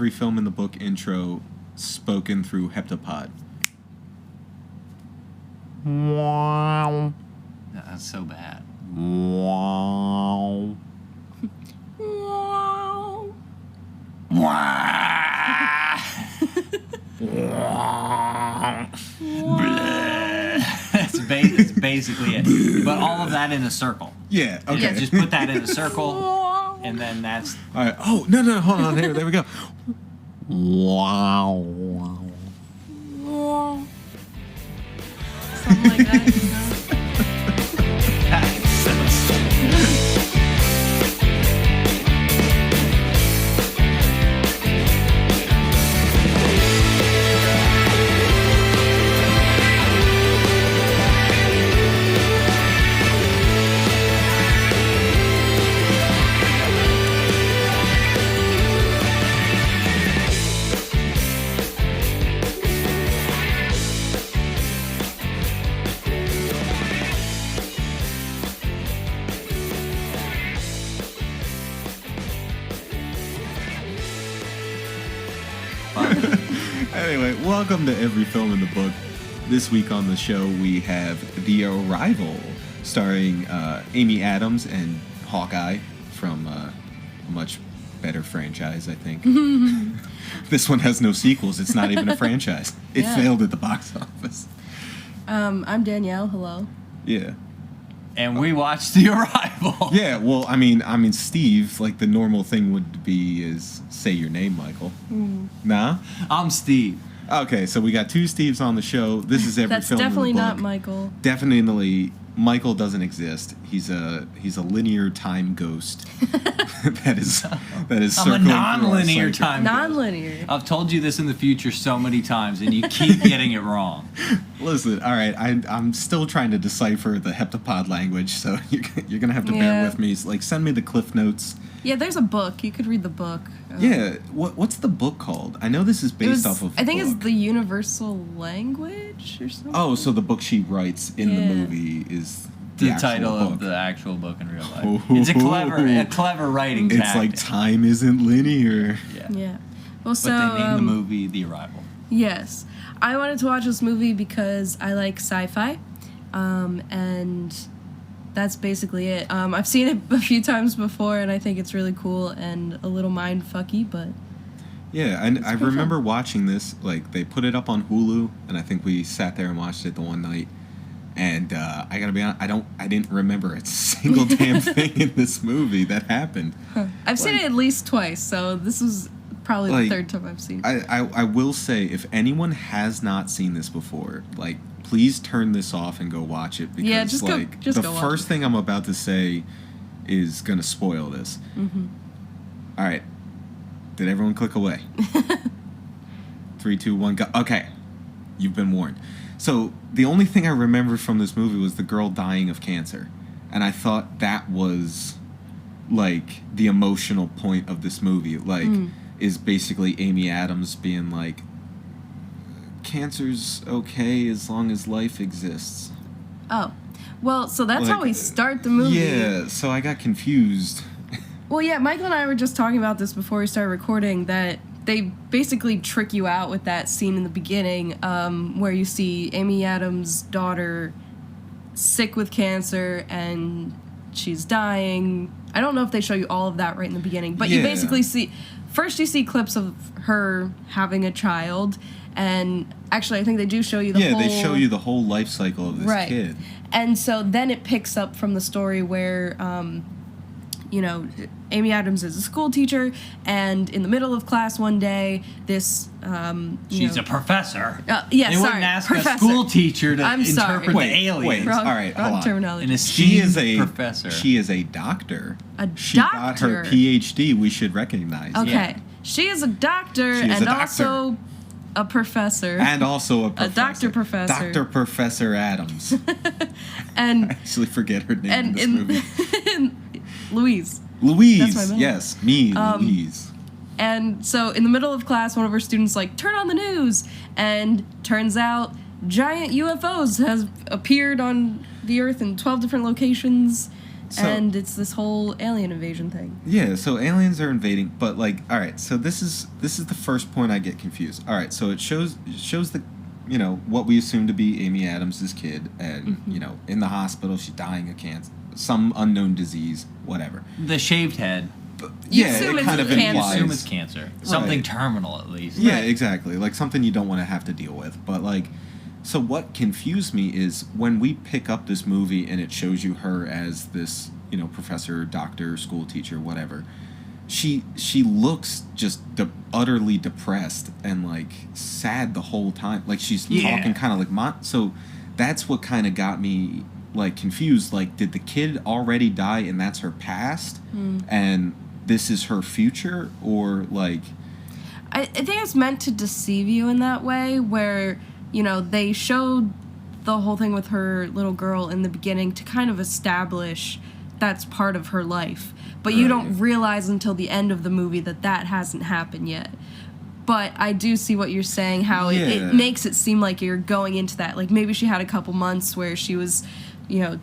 every film in the book intro spoken through Heptapod. Wow. That's so bad. Wow. That's basically it. But all of that in a circle. Yeah, okay. Yeah, just put that in a circle, and then that's... All right. Oh, no, hold on. There we go. Wow. Something like that, you know? Anyway, welcome to Every Film in the Book. This week on the show, we have The Arrival, starring Amy Adams and Hawkeye from a much better franchise, I think. This one has no sequels. It's not even a franchise. It failed at the box office. I'm Danielle. Hello. Yeah. And we watched The Arrival. Yeah, well, I mean, Steve, like the normal thing would be is say your name, Michael. Nah? I'm Steve. Okay, so we got two Steves on the show. This is Every That's Film in the definitely Book. not Michael. Definitely, Michael doesn't exist. He's a linear time ghost. that is I'm circling a through our non-linear psyche. time. Non-linear. I've told you this in the future so many times, and you keep getting it wrong. Listen, all right, I'm still trying to decipher the heptapod language, so you're gonna have to bear Yeah. with me. Like, send me the cliff notes. Yeah, there's a book. You could read the book. Yeah, what's the book called? I know this is based off of. I think a it's book. the Universal Language or something. Oh, so the book she writes in the Yeah. movie is The actual title book. of the actual book in real life. Ooh. It's a clever writing It's tactic. like time isn't linear. Yeah. Yeah. Well, But so they named the movie The Arrival. yes, I wanted to watch this movie because I like sci-fi, and that's basically it. I've seen it a few times before, and I think it's really cool and a little mind-fucky, but Yeah, and I pretty remember watching this, like, they put it up on Hulu, and I think we sat there and watched it the one night, and I gotta be honest, I didn't remember a single damn thing in this movie that happened. I've seen it at least twice, so this is probably Like, the third time I've seen it. I will say, if anyone has not seen this before, like, please turn this off and go watch it, because, Yeah, just go- like, just the go watch first it. thing I'm about to say is gonna spoil this. Mm-hmm. All right. Did everyone click away? 3, 2, 1, go. Okay. You've been warned. So, the only thing I remember from this movie was the girl dying of cancer. And I thought that was, like, the emotional point of this movie. Like, is basically Amy Adams being like, cancer's okay as long as life exists. Oh, well, so that's how Like, we start the movie. Yeah, so I got confused. Well, yeah, Michael and I were just talking about this before we started recording, that they basically trick you out with that scene in the beginning where you see Amy Adams' daughter sick with cancer and she's dying. I don't know if they show you all of that right in the beginning, but you Yeah. basically see... First you see clips of her having a child, and actually I think they do show you the whole... Yeah, they show you the whole life cycle of this Right. kid. And so then it picks up from the story where, you know, Amy Adams is a school teacher, and in the middle of class one day, this, She's a professor. yeah, They sorry, wouldn't ask professor. a school teacher to I'm sorry. interpret Wait, the aliens. wait. Wrong, All right, wrong hold on. terminology. An She is esteemed a professor. She is a doctor. A She got her doctor. PhD. We should recognize. Okay. Yeah. She is a doctor She is and a doctor. also a professor. And also a professor. doctor professor. Dr. Professor Adams. and I actually forget her name in and this in movie. Louise. Louise. That's my middle Yes, me, Louise. And so in the middle of class, one of her students like, turn on the news, and turns out giant UFOs has appeared on the Earth in 12 different locations. So- and it's this whole alien invasion thing. Yeah, so aliens are invading, but like, all right, so this is the first point I get confused. All right, so it shows the, you know, what we assume to be Amy Adams' kid, and you know, in the hospital, she's dying of cancer, some unknown disease, whatever. The shaved head. You Yeah, assume it it's kind of cancer. implies. Assume it's cancer. Something Right. terminal, at least. Yeah, Right. exactly. Like something you don't want to have to deal with. But like, so what confused me is when we pick up this movie and it shows you her as this, you know, professor, doctor, school teacher, whatever. She looks just utterly depressed and like sad the whole time. Like she's Yeah. talking kind of like so that's what kind of got me like confused. Like, did the kid already die and that's her past, and this is her future, or like? I think it's meant to deceive you in that way, where, you know, they showed the whole thing with her little girl in the beginning to kind of establish that's part of her life. But you don't Right. realize until the end of the movie that hasn't happened yet. But I do see what you're saying, how Yeah. it makes it seem like you're going into that. Like, maybe she had a couple months where she was, you know,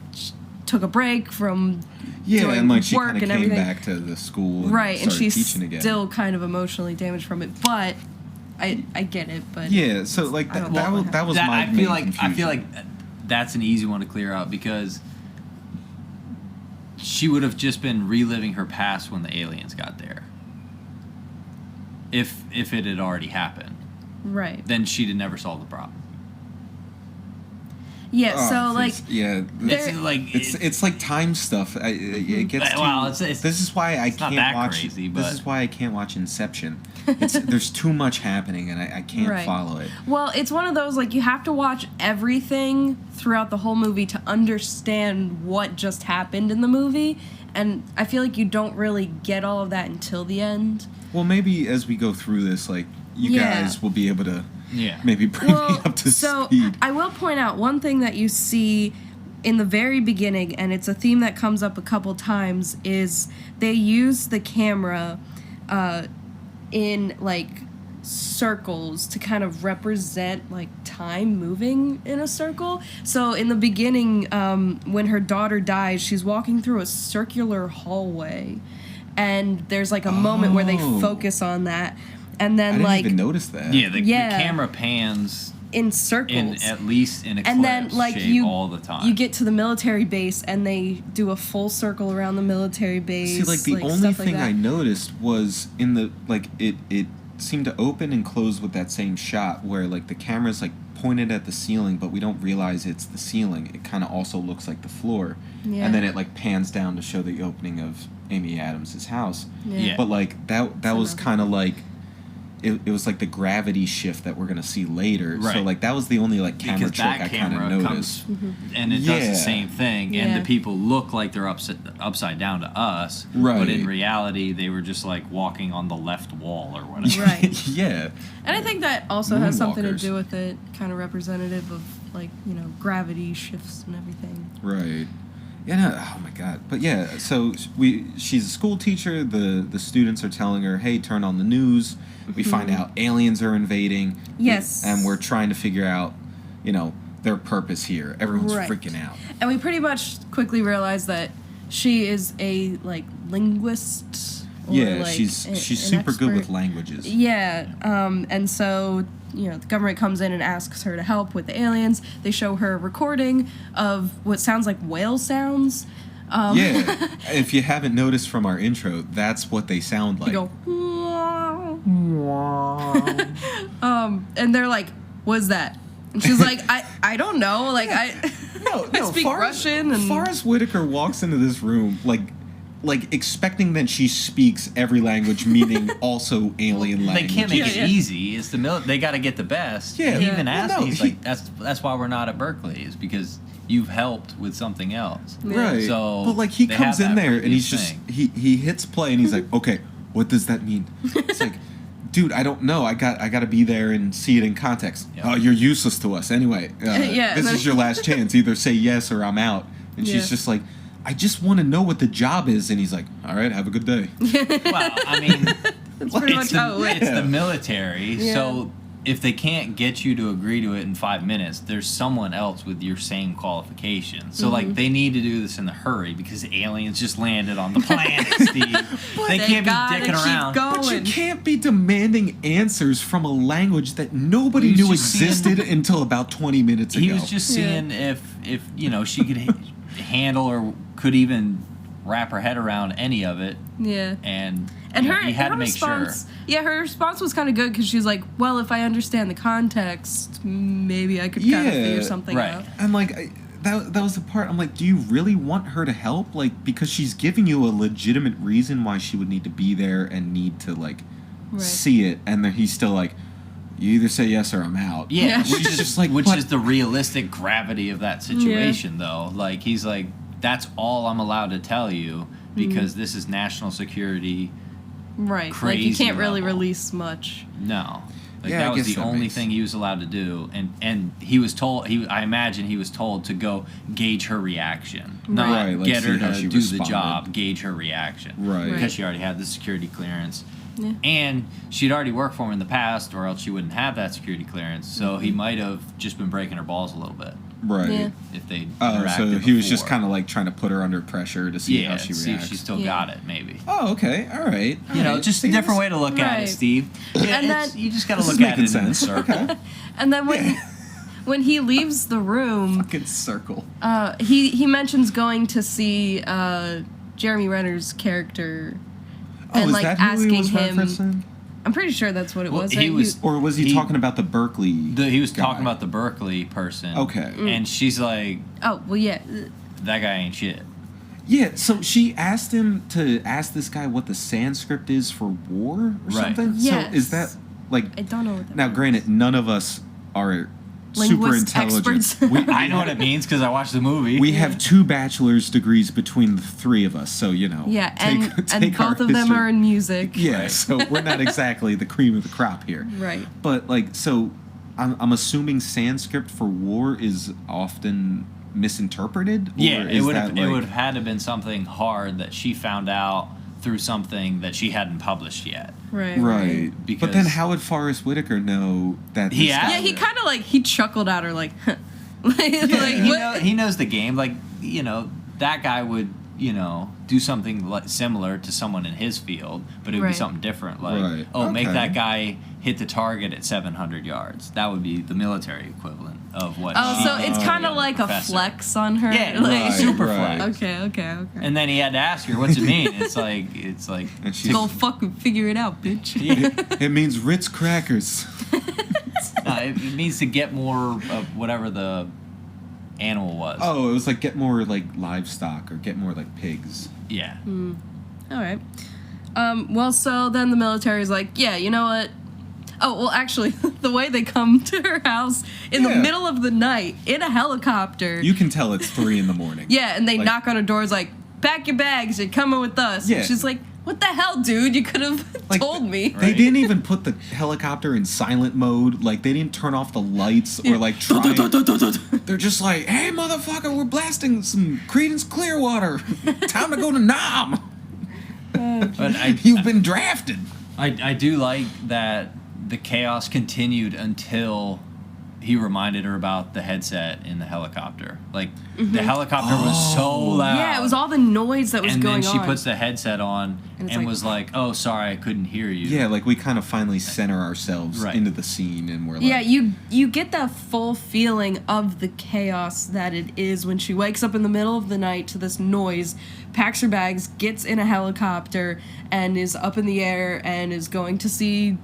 took a break from Yeah, doing and like she work kind of and came everything. back to the school, and Right, and started she's teaching again. still kind of emotionally damaged from it. But I get it. But Yeah, so like I don't that know was what that was That- my I main feel like confusion. that's an easy one to clear out, because she would have just been reliving her past when the aliens got there. If it had already happened, right. then she'd have never solved the problem. Yeah, Oh, so like yeah, It's There- like it's like time stuff. It gets Well, too, it's- this is why I it's not can't that watch. crazy, This but- is why I can't watch Inception. There's too much happening, and I can't Right. follow it. well, it's one of those, like, you have to watch everything throughout the whole movie to understand what just happened in the movie, and I feel like you don't really get all of that until the end. Well, maybe as we go through this, like you Yeah. guys will be able to Yeah. maybe bring me Well, up to so speed. I will point out one thing that you see in the very beginning, and it's a theme that comes up a couple times, is they use the camera in like circles to kind of represent like time moving in a circle. So in the beginning, when her daughter dies, she's walking through a circular hallway, and there's like a moment where they Oh. focus on that, and I then didn't like even notice that. Yeah, the Yeah. camera pans in circles. in at least in eclipse and then like shape you all the time. you get to the military base and they do a full circle around the military base. See, like the only stuff like thing that. I noticed was in the like it seemed to open and close with that same shot where like the camera's like pointed at the ceiling, but we don't realize it's the ceiling. It kind of also looks like the floor, Yeah. and then it like pans down to show the opening of Amy Adams' house. Yeah. But like that was Somehow. kind of like. It was like the gravity shift that we're gonna see later. So Right. like that was the only like camera because trick that I kind camera of comes noticed. and it does Yeah. the same thing, Yeah. and the people look like they're upside down to us, Right. but in reality they were just like walking on the left wall or whatever. Right. Yeah. And I think that also has something to Moonwalkers. do with it, kind of representative of like, you know, gravity shifts and everything. Right. Yeah. No, oh my God. But yeah. So she's a school teacher. The students are telling her, "Hey, turn on the news." We find out aliens are invading. Yes. And we're trying to figure out, you know, their purpose here. Everyone's Right. freaking out. And we pretty much quickly realize that she is a like linguist. Or, Yeah. like, She's an super good with expert. languages. Yeah, and so, you know, the government comes in and asks her to help with the aliens. They show her a recording of what sounds like whale sounds. Yeah. If you haven't noticed from our intro, that's what they sound They like. go, and they're like, "What's that?" And she's like, I don't know. Like, I speak Russian and Forrest Whitaker walks into this room like expecting that she speaks every language, meaning also alien They language. can't make Yeah, it yeah. easy. It's they got to get the best. Yeah. He Yeah. even Well, asked no, me. He's he- like, that's why we're not at Berkeley. Is because you've helped with something else. Right. So but like he they comes have in that there and he's previous just thing. he hits play and he's like, "Okay, what does that mean?" It's like, "Dude, I don't know. I got to be there and see it in context." Yeah. "Oh, you're useless to us anyway. Yeah, This and is then- your last chance. Either say yes or I'm out." And Yeah. she's just like, "I just want to know what the job is." And he's like, "All right, have a good day." Well, I mean, That's pretty much it's how it went. the military, Yeah. so if they can't get you to agree to it in 5 minutes, there's someone else with your same qualifications. So like they need to do this in a hurry because aliens just landed on the planet, Steve. They can't be gotta dicking keep around. But you going. can't be demanding ansers from a language that nobody He was knew just seeing- existed until about 20 minutes ago. He was just seeing if she could handle or could even wrap her head around any of it, Yeah. and Her, he had her to make response, sure. yeah, her response was kind of good because she was like, "Well, if I understand the context, maybe I could kind of Yeah, figure something right. out." And like that was the part I'm like, do you really want her to help? Like, because she's giving you a legitimate reason why she would need to be there and need to like Right. see it, and then he's still like, you either say yes or I'm out. Yeah, Yeah. which is Just like, which but- is the realistic gravity of that situation, though. Like he's like, that's all I'm allowed to tell you because this is national security. Right. Like you Crazy can't really level. release much. No, like Yeah, I that was guess the that only makes- thing he was allowed to do, and he was told. I imagine he was told to go gauge her reaction, not Right, like, get her see how to she do the responded. job, gauge her reaction, Right. Because she already had the security clearance. Yeah. And she'd already worked for him in the past, or else she wouldn't have that security clearance. So he might have just been breaking her balls a little bit Right. Yeah. if they Oh, interacted so he was just before. kind of like trying to put her under pressure to see yeah, how she see reacts. if she still Yeah. got it, maybe. Oh, okay, all right. You know, alright. just a See, different this- way to look at Right. it, Steve. Yeah, And it's- then- you just got to This is look at it making in a sense. circle. Okay. And then when Yeah. when he leaves the room, Fucking circle. he mentions going to see Jeremy Renner's character Oh, and is like that who asking he was him. referencing? I'm pretty sure that's what it Well, was. he right? was- Or was he, He- talking about the Berkeley? He was guy? talking about the Berkeley person. Okay. And she's like, Oh well, yeah. that guy ain't shit. Yeah, so she asked him to ask this guy what the Sanskrit is for war or Right. something. Yes. So is that like I don't know what that now? means. Granted, none of us are super Linguist intelligent. experts. We, I know what it means because I watched the movie. we have 2 bachelor's degrees between the 3 of us, so you know. Yeah, and take our both of them history- are in music. Yeah, Right. so we're not exactly the cream of the crop here. Right. But like, so I'm assuming Sanskrit for war is often misinterpreted. Or Yeah, it is would that, have, it would have had to been something hard that she found out through something that she hadn't published yet. Right. Right. Because- But then how would Forrest Whitaker know that? He this asked- guy- Yeah, he kind of like he chuckled at her like, like, He, what? he knows the game. Like, that guy would, do something similar to someone in his field, but it would be Right. something different. Like, Right. make Okay. that guy hit the target at 700 yards. That would be the military equivalent of what Oh, she so did it's to kind the of like a professor. flex on her. Yeah, like, Right, super right. flex. Okay. And then he had to ask her, what's it mean? It's like, And she's Go fucking figure it out, bitch. yeah. it means Ritz crackers. No, it means to get more of whatever the animal was. Oh, it was like get more like livestock or get more like pigs. Yeah. All right. Well, so then the military's like, yeah, you know what? Oh, well, actually, the way they come to her house in the Yeah. middle of the night in a helicopter. You can tell it's 3 a.m. Yeah, and they Like- knock on her doors like, pack your bags, you're coming with us. Yeah. And she's like, what the hell, dude? You could have Like, told me. They Right. didn't even put the helicopter in silent mode. Like they didn't turn off the lights or like try. They're just like, hey, motherfucker, we're blasting some Creedence Clearwater. Time to go to Nam. But You've been drafted. I do like that the chaos continued until he reminded her about the headset in the helicopter. Like, the helicopter was so loud. Yeah, it was all the noise that was and going then she on. puts the headset on And and, it's like- was like, oh, sorry, I couldn't hear you. Yeah, like we kind of finally center ourselves Right. into the scene, and we're like, Yeah, you get that full feeling of the chaos that it is when she wakes up in the middle of the night to this noise, packs her bags, gets in a helicopter, and is up in the air and is going to see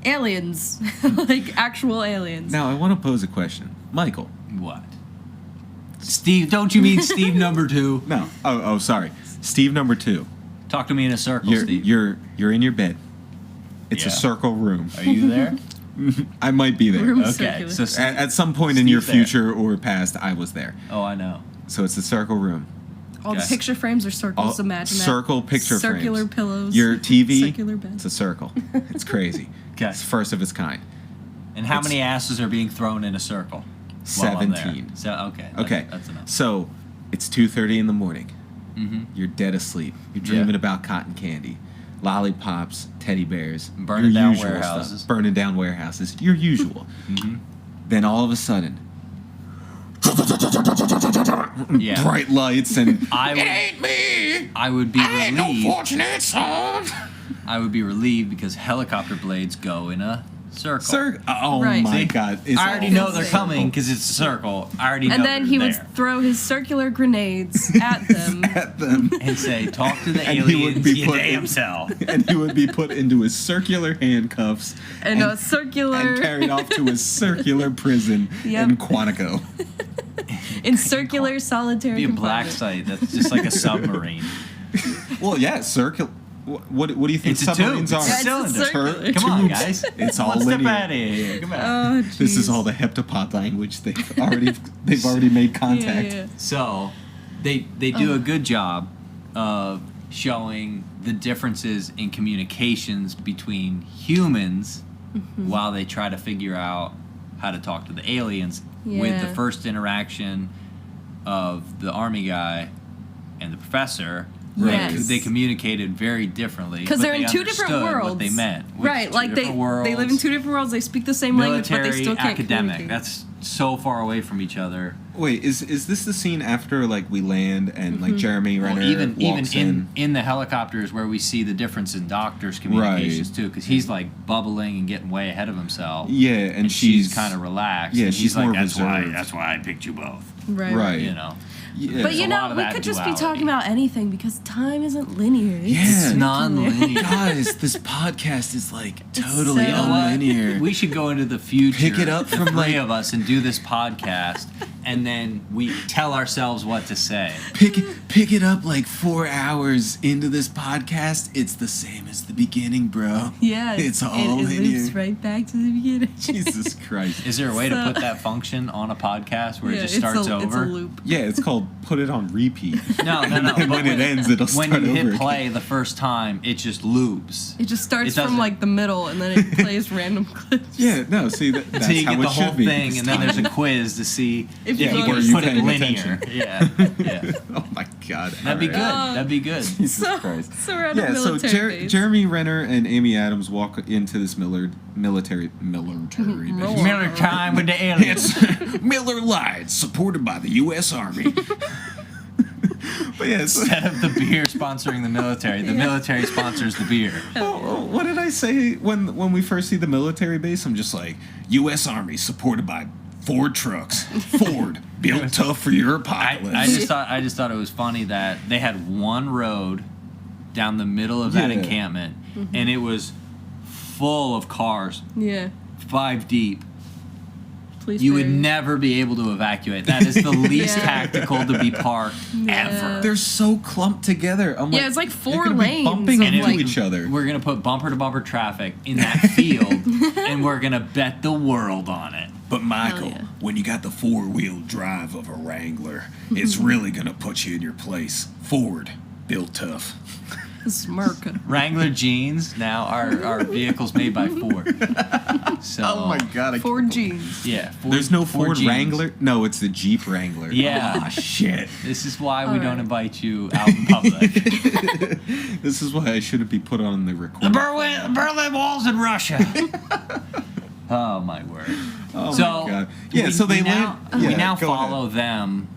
aliens, like actual aliens. Now I want to pose a question, Michael. What? Steve, don't you mean Steve number 2? No, oh, sorry, Steve number 2. Talk to me in a circle, You're Steve. you're in your bed. It's a Yeah. circle room. Are you there? I might be there. Room Okay, circular. so At some point in your Steve's there. future or past, I was there. oh, I know. So it's a circle room. All the Okay. picture frames are circles. All- Imagine that. circle picture Circular frames. pillows. Your TV, Circular bed. it's a circle. It's crazy. Okay. It's first of its kind. And how It's- many asses are being thrown in a circle? while I'm there? 17. So okay. Okay. That's enough. So it's 2:30 in the morning. Mm-hmm. You're dead asleep. You're Yeah. dreaming about cotton candy. lollipops, teddy bears, Burning your down usual warehouses. stuff. Burning down warehouses, your usual. Then all of a sudden, Yeah. bright lights and I would, ain't me. I would be I ain't no relieved. fortunate son. I would be relieved because helicopter blades go in a circle. Oh Right. my See? god! It's I already all know they're circle. coming because it's a circle. I already know And then they're he would there. throw his circular grenades at them. at them, And say, talk to the And he would aliens, be you put damn in- self. and he would be put into his circular handcuffs And a circular and carried off to his circular prison Yep. in Quantico. in circular solitary Be a black confinement. site that's just like a submarine. Well, yeah, circular. What do you think It's a tube. submarines It's are? a Yeah, it's cylinder. circular. Come on, Tubes. guys. It's all One step linear. out of here. Come on. Oh, This is jeez. all the heptapod language they've already made contact. Yeah. So, they do a good job of showing the differences in communications between humans Mm-hmm. while they try to figure out how to talk to the aliens. With the Yeah. first interaction of the army guy and the professor, Yes. they communicated very differently Because but they're they in two different understood worlds. What they meant, which Right, two like they different worlds, live in two different worlds. They speak the same language, but they military, still can't academic. communicate. That's so far away from each other. Wait, is this the scene after like we land and Mm-hmm. like Jeremy Renner Well, even walks in the helicopters where we see the difference in doctors' communications too, because he's like bubbling and getting way ahead of himself. Yeah, and and she's kind of relaxed. yeah, and she's he's like, more that's why reserved." I picked you both. Right. You know, Yeah. But There's you a lot know, of we that could just be duality. talking about anything because time isn't linear. It's Yeah. it's It's non-linear. guys, this podcast is like totally so- unlinear. We should go into the future. Pick it up the from, three like- of us and do this podcast, and then we tell ourselves what to say. Pick it up like 4 hours into this podcast. It's the same as the beginning, bro. Yeah, It's all it linear. loops right back to the beginning. Jesus Christ. Is there a way to So- put that function on a podcast where Yeah, it just it's starts a, over? It's a loop. Yeah, it's called put it on repeat. No. And but when it ends, it'll when start you over hit again. play the first time, it just loops. It just starts It doesn't- from like the middle and then it plays random clips. Yeah, no, see that's So you how get it the should whole be. thing, and then there's a quiz to see If if you you go can to put it paying linear. attention. Yeah. Oh my god. That'd be good. Alright. That'd be good. Jesus So, Christ. so we're at a Yeah, so military base. Jeremy Renner and Amy Adams walk into this military base. Miller time with the aliens. It's Miller Lite, supported by the U.S. Army. But yeah, so, Instead of the beer sponsoring the military, the military sponsors the beer. what did I say when we first see the military base? I'm just like, U.S. Army, supported by Ford trucks. Ford, built tough for your apocalypse. I just thought it was funny that they had one road down the middle of that Yeah. encampment, and it was full of cars, Yeah. 5 deep. Police You would barriers. never be able to evacuate. That is the least Yeah. tactical to be parked Yeah. ever. They're so clumped together. I'm Yeah, it's like they're 4 gonna be lanes bumping of, into like- each other. We're gonna put bumper to bumper traffic in that field, and we're gonna bet the world on it. But Michael, yeah. when you got the 4-wheel drive of a Wrangler, it's really gonna put you in your place. Ford, built tough. Smirk. Wrangler jeans now are vehicles made by Ford. So god! Ford jeans. yeah, There's no Ford jeans. Wrangler. No, it's the Jeep Wrangler. Yeah. Ah, shit. This is why we All don't right. invite you out in public. This is why I shouldn't be put on the The record. Berlin Wall's in Russia. Oh my word! Oh So my god! Yeah, so they now, land. we Yeah, now go follow ahead. them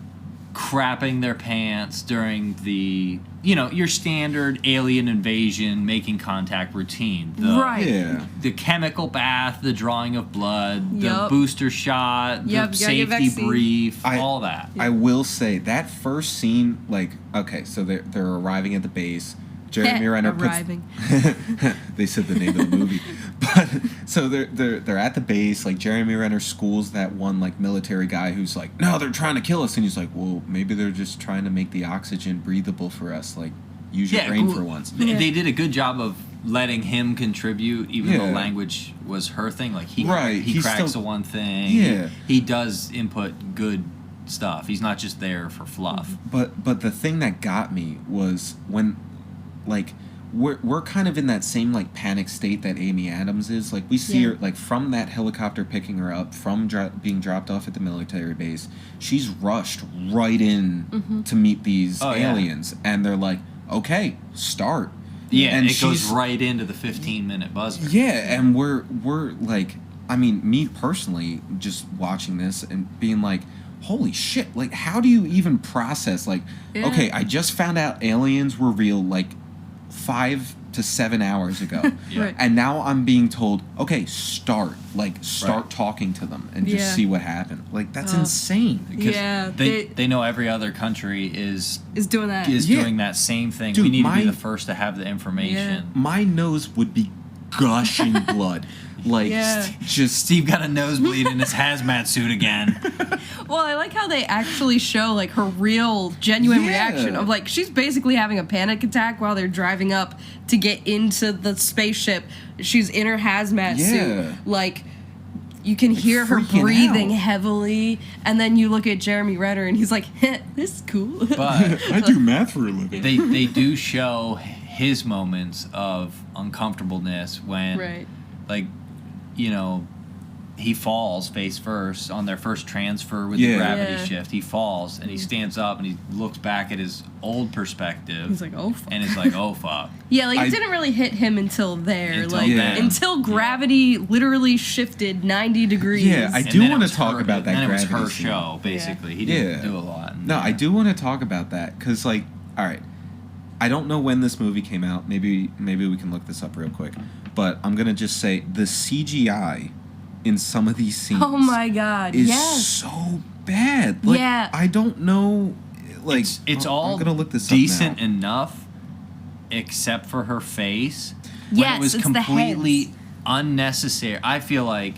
crapping their pants during the your standard alien invasion making contact routine. The, Right. Yeah. The chemical bath, the drawing of blood, the Yup. booster shot, Yep, the you gotta get safety vaccine. brief, I- all that. I will say that first scene, like, okay, so they're arriving at the base. Jeremy Renner puts. Arriving. They said the name of the movie, but so they're at the base. Like Jeremy Renner schools that one like military guy who's like, no, they're trying to kill us, and he's like, well, maybe they're just trying to make the oxygen breathable for us. Like, use your brain cool. for once. They did a good job of letting him contribute, even though Yeah. language was her thing. Like he Right, he he's cracks still- the one thing. Yeah. he does input good stuff. He's not just there for fluff. But the thing that got me was when, like, we're kind of in that same like panic state that Amy Adams is. Like we see Yeah. her like from that helicopter picking her up from being dropped off at the military base. She's rushed right in to meet these Oh, yeah. aliens, and they're like, "Okay, start." Yeah, And it goes she's- right into the 15-minute buzzer. Yeah, and we're like, I mean, me personally, just watching this and being like, holy shit! Like, how do you even process? Like, Yeah. okay, I just found out aliens were real like 5 to 7 hours ago, Yeah. Right. and now I'm being told, okay, start Right. talking to them and just Yeah. see what happened. Like, that's Oh. insane. Because Yeah, they know every other country is is doing that. Yeah. doing that same thing. Dude, we need to my- be the first to have the information. My nose would be gushing blood, like Yeah. just Steve got a nosebleed in his hazmat suit again. Well, I like how they actually show like her real, genuine Yeah. reaction of like she's basically having a panic attack while they're driving up to get into the spaceship. She's in her hazmat Yeah. suit, like. You can hear her freaking breathing out. heavily, and then you look at Jeremy Renner, and he's like, "This is cool." But I do math for a living. they do show his moments of uncomfortableness when right. like, you know, he falls face first on their first transfer with Yeah. the gravity Yeah. shift. He falls and he stands up and he looks back at his old perspective. He's like, "Oh fuck." and it's like, oh fuck. Yeah, like I- it didn't really hit him until there, Until like then. until gravity literally shifted 90 degrees. Yeah, I And do then it wanna was talk her- about that Then it was gravity her scene. show, basically. He didn't Yeah. do a lot. No, I do want to talk about that because, like, all right, I don't know when this movie came out. Maybe we can look this up real quick. But I'm gonna just say the CGI in some of these scenes. Oh my god. is Yes. so bad. Like, Yeah. I don't know. Like, It's all I'm gonna look this decent up now. enough, except for her face. Yes, when it was it's the completely heads. unnecessary. I feel like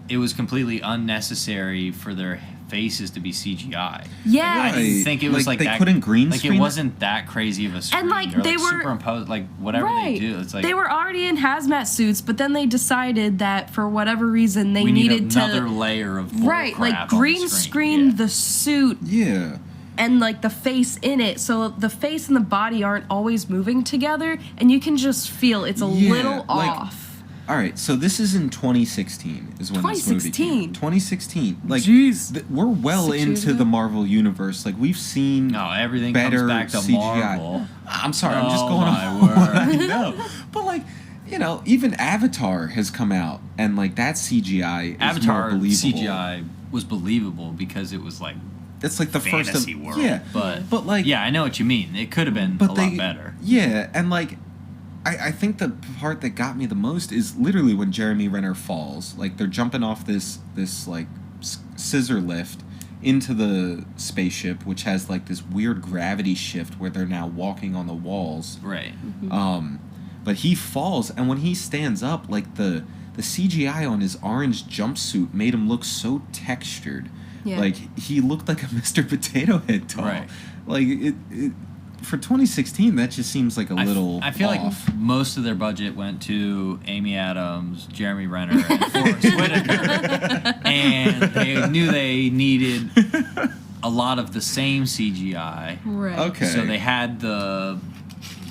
it was completely unnecessary for their faces to be CGI. Yeah. I didn't Right. think it was Like, like they that. couldn't green like screen it it? wasn't that crazy of a screen. like, Or, they were- superimposed, like whatever Right. they do. It's like they were already in hazmat suits, but then they decided that for whatever reason they we need needed another to layer of bull right, like crap on the green screen Yeah. the suit Yeah. and like the face in it, so the face and the body aren't always moving together, and you can just feel it's a Yeah, little like- off. All right, so this is in 2016 is when this movie came 2016? out. 2016. Like, Jeez. we're well 6 years into ago? the Marvel universe. Like, we've seen No, everything better comes back to CGI. Marvel. I'm sorry, I'm just Oh, going my on word. what I know. But, like, you know, even Avatar has come out, and, like, that CGI is Avatar more believable. CGI was believable because it was like It's like the first fantasy of, world. Yeah, but like, yeah, I know what you mean. It could have been but a they, lot better. Yeah, and like, I think the part that got me the most is literally when Jeremy Renner falls. Like, they're jumping off this like scissor lift into the spaceship, which has like this weird gravity shift where they're now walking on the walls. Right. But he falls, and when he stands up, like the CGI on his orange jumpsuit made him look so textured. Yeah. Like, he looked like a Mr. Potato Head doll. Right. Like, it for 2016, that just seems like a little I feel off. like most of their budget went to Amy Adams, Jeremy Renner, and Forrest Whitaker, and they knew they needed a lot of the same CGI. Right. Okay. So they had the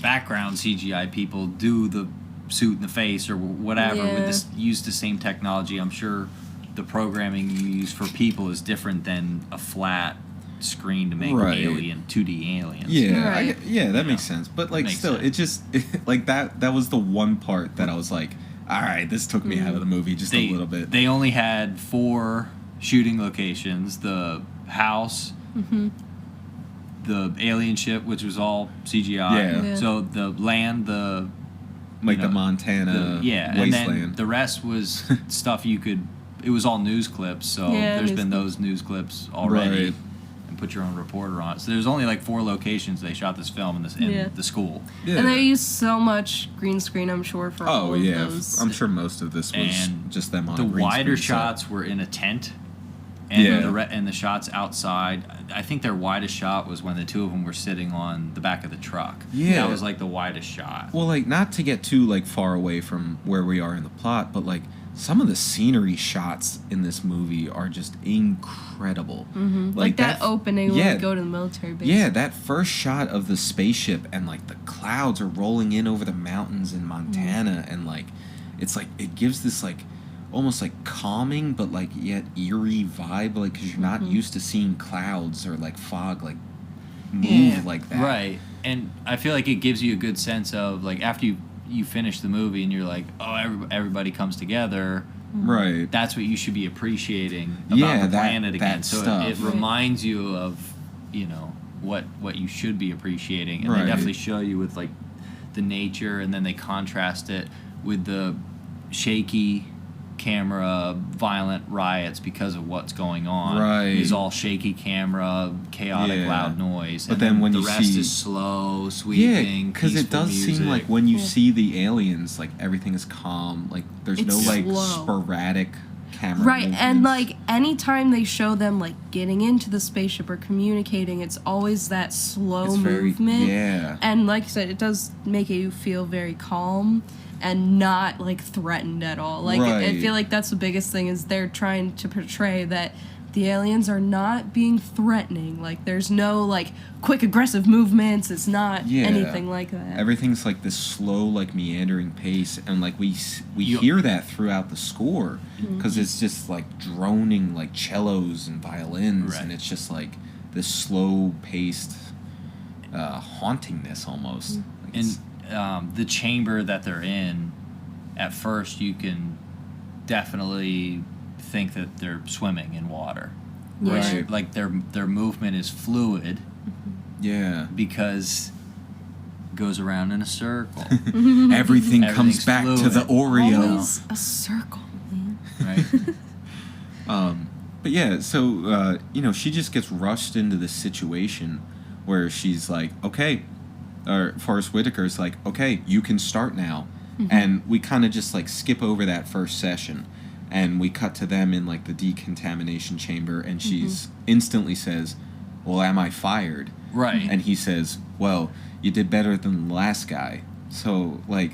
background CGI people do the suit in the face or whatever Yeah. with this, use the same technology. I'm sure the programming you use for people is different than a flat screen to make Right. 2D aliens. Yeah, Right. yeah, that makes sense. But like, Makes still, sense. it just like that was the one part that I was like, all right, this took me out of the movie just a little bit. They only had 4 shooting locations: the house, the alien ship, which was all CGI. Yeah. Yeah. So the land, the like you know, the Montana yeah, and then wasteland. the rest was stuff you could. It was all news clips, so Yeah, there's news been clips. those news clips already, Right. and put your own reporter on it. So there's only like 4 locations they shot this film in Yeah. the school, Yeah. And they used so much green screen, I'm sure, for all Oh of yeah, those. I'm sure most of this was And just them on the a green wider screen set. shots were in a tent, and Yeah. and the shots outside. I think their widest shot was when the 2 of them were sitting on the back of the truck. Yeah. that was like the widest shot. Well, like, not to get too like far away from where we are in the plot, but like some of the scenery shots in this movie are just incredible. like that opening yeah, when we go to the military base. Yeah, that first shot of the spaceship and like the clouds are rolling in over the mountains in Montana, and like it's like it gives this like almost like calming but like yet eerie vibe, like because you're not used to seeing clouds or like fog like move like that. Right. And I feel like it gives you a good sense of like after you finish the movie and you're like, oh, everybody comes together. Right. That's what you should be appreciating about Yeah, the planet again. that So stuff. it reminds you of, you know, what you should be appreciating, and Right. they definitely show you with like the nature, and then they contrast it with the shaky camera, violent riots because of what's going on. Right. It's all shaky camera, chaotic, Yeah. loud noise. But and then when the you rest see- is slow, Yeah, sweeping, because it peaceful does seem music. like when you Yeah. see the aliens, like everything is calm. Like there's It's no like slow. sporadic camera. Right, and movements. like anytime they show them like getting into the spaceship or communicating, it's always that slow It's very- movement. yeah. And like I said, it does make you feel very calm and not like threatened at all. Like I Right. feel like that's the biggest thing is they're trying to portray that the aliens are not being threatening. Like there's no like quick aggressive movements. It's not Yeah. anything like that. Everything's like this slow, like meandering pace, and like we You- hear that throughout the score Mm-hmm. because it's just like droning like cellos and violins, Right. and it's just like this slow paced hauntingness almost. Like And it's- the chamber that they're in, at first you can definitely think that they're swimming in water. Yeah. Right. Like their movement is fluid yeah, because it goes around in a circle, everything comes Everything's back to fluid. the Oreo. Always a circle, man. right? But yeah, so you know, she just gets rushed into this situation where she's like, okay, or Forrest Whitaker's like, okay, you can start now, and we kind of just like skip over that first session, and we cut to them in like the decontamination chamber, and she's instantly says, well, am I fired? Right. And he says, well, you did better than the last guy. So like,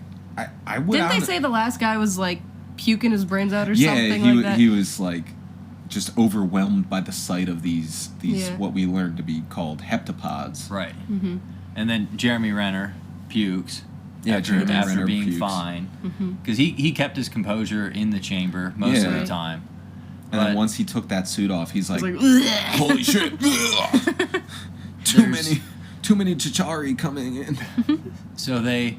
I would. Didn't they say the last guy was like puking his brains out or Yeah, something he like that? he was like just overwhelmed by the sight of these Yeah. what we learned to be called heptapods. Right. And then Jeremy Renner pukes. Yeah, after, Jeremy after Renner being pukes. fine, because he kept his composure in the chamber most of Yeah. the time. And then But- once he took that suit off, he's like, It's like, "Holy shit! Ugh. There's- too many Chitauri coming in." So they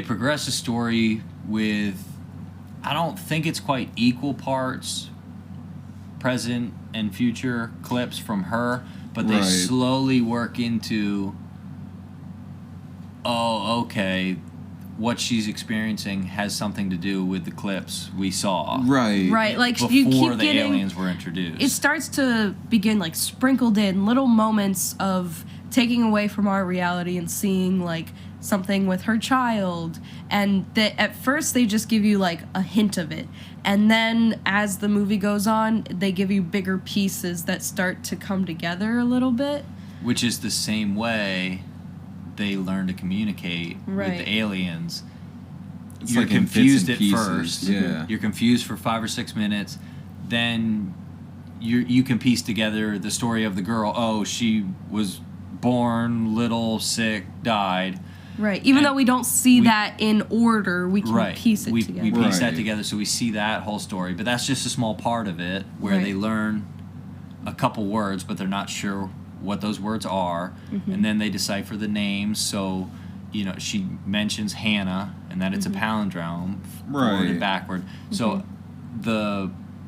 progress the story with, I don't think it's quite equal parts present and future clips from her, but they Right. slowly work into, oh, okay, what she's experiencing has something to do with the clips we saw Right. right, like before you keep the getting. aliens were introduced. It starts to begin like sprinkled in little moments of taking away from our reality and seeing like something with her child, and that at first they just give you like a hint of it, and then as the movie goes on they give you bigger pieces that start to come together a little bit. Which is the same way they learn to communicate with Right. the aliens. It's You're like in bits confused and at pieces, first. yeah. You're confused for 5 or 6 minutes. Then you can piece together the story of the girl. Oh, she was born little, sick, died. Right, even And though we don't see we- that in order, we can Right. piece it we together. we piece that Right. together, so we see that whole story. But that's just a small part of it, where they Right. learn a couple words, but they're not sure what those words are, and then they decipher the names. So, you know, she mentions Hannah, and that it's a palindrome, forward Right. and backward. So,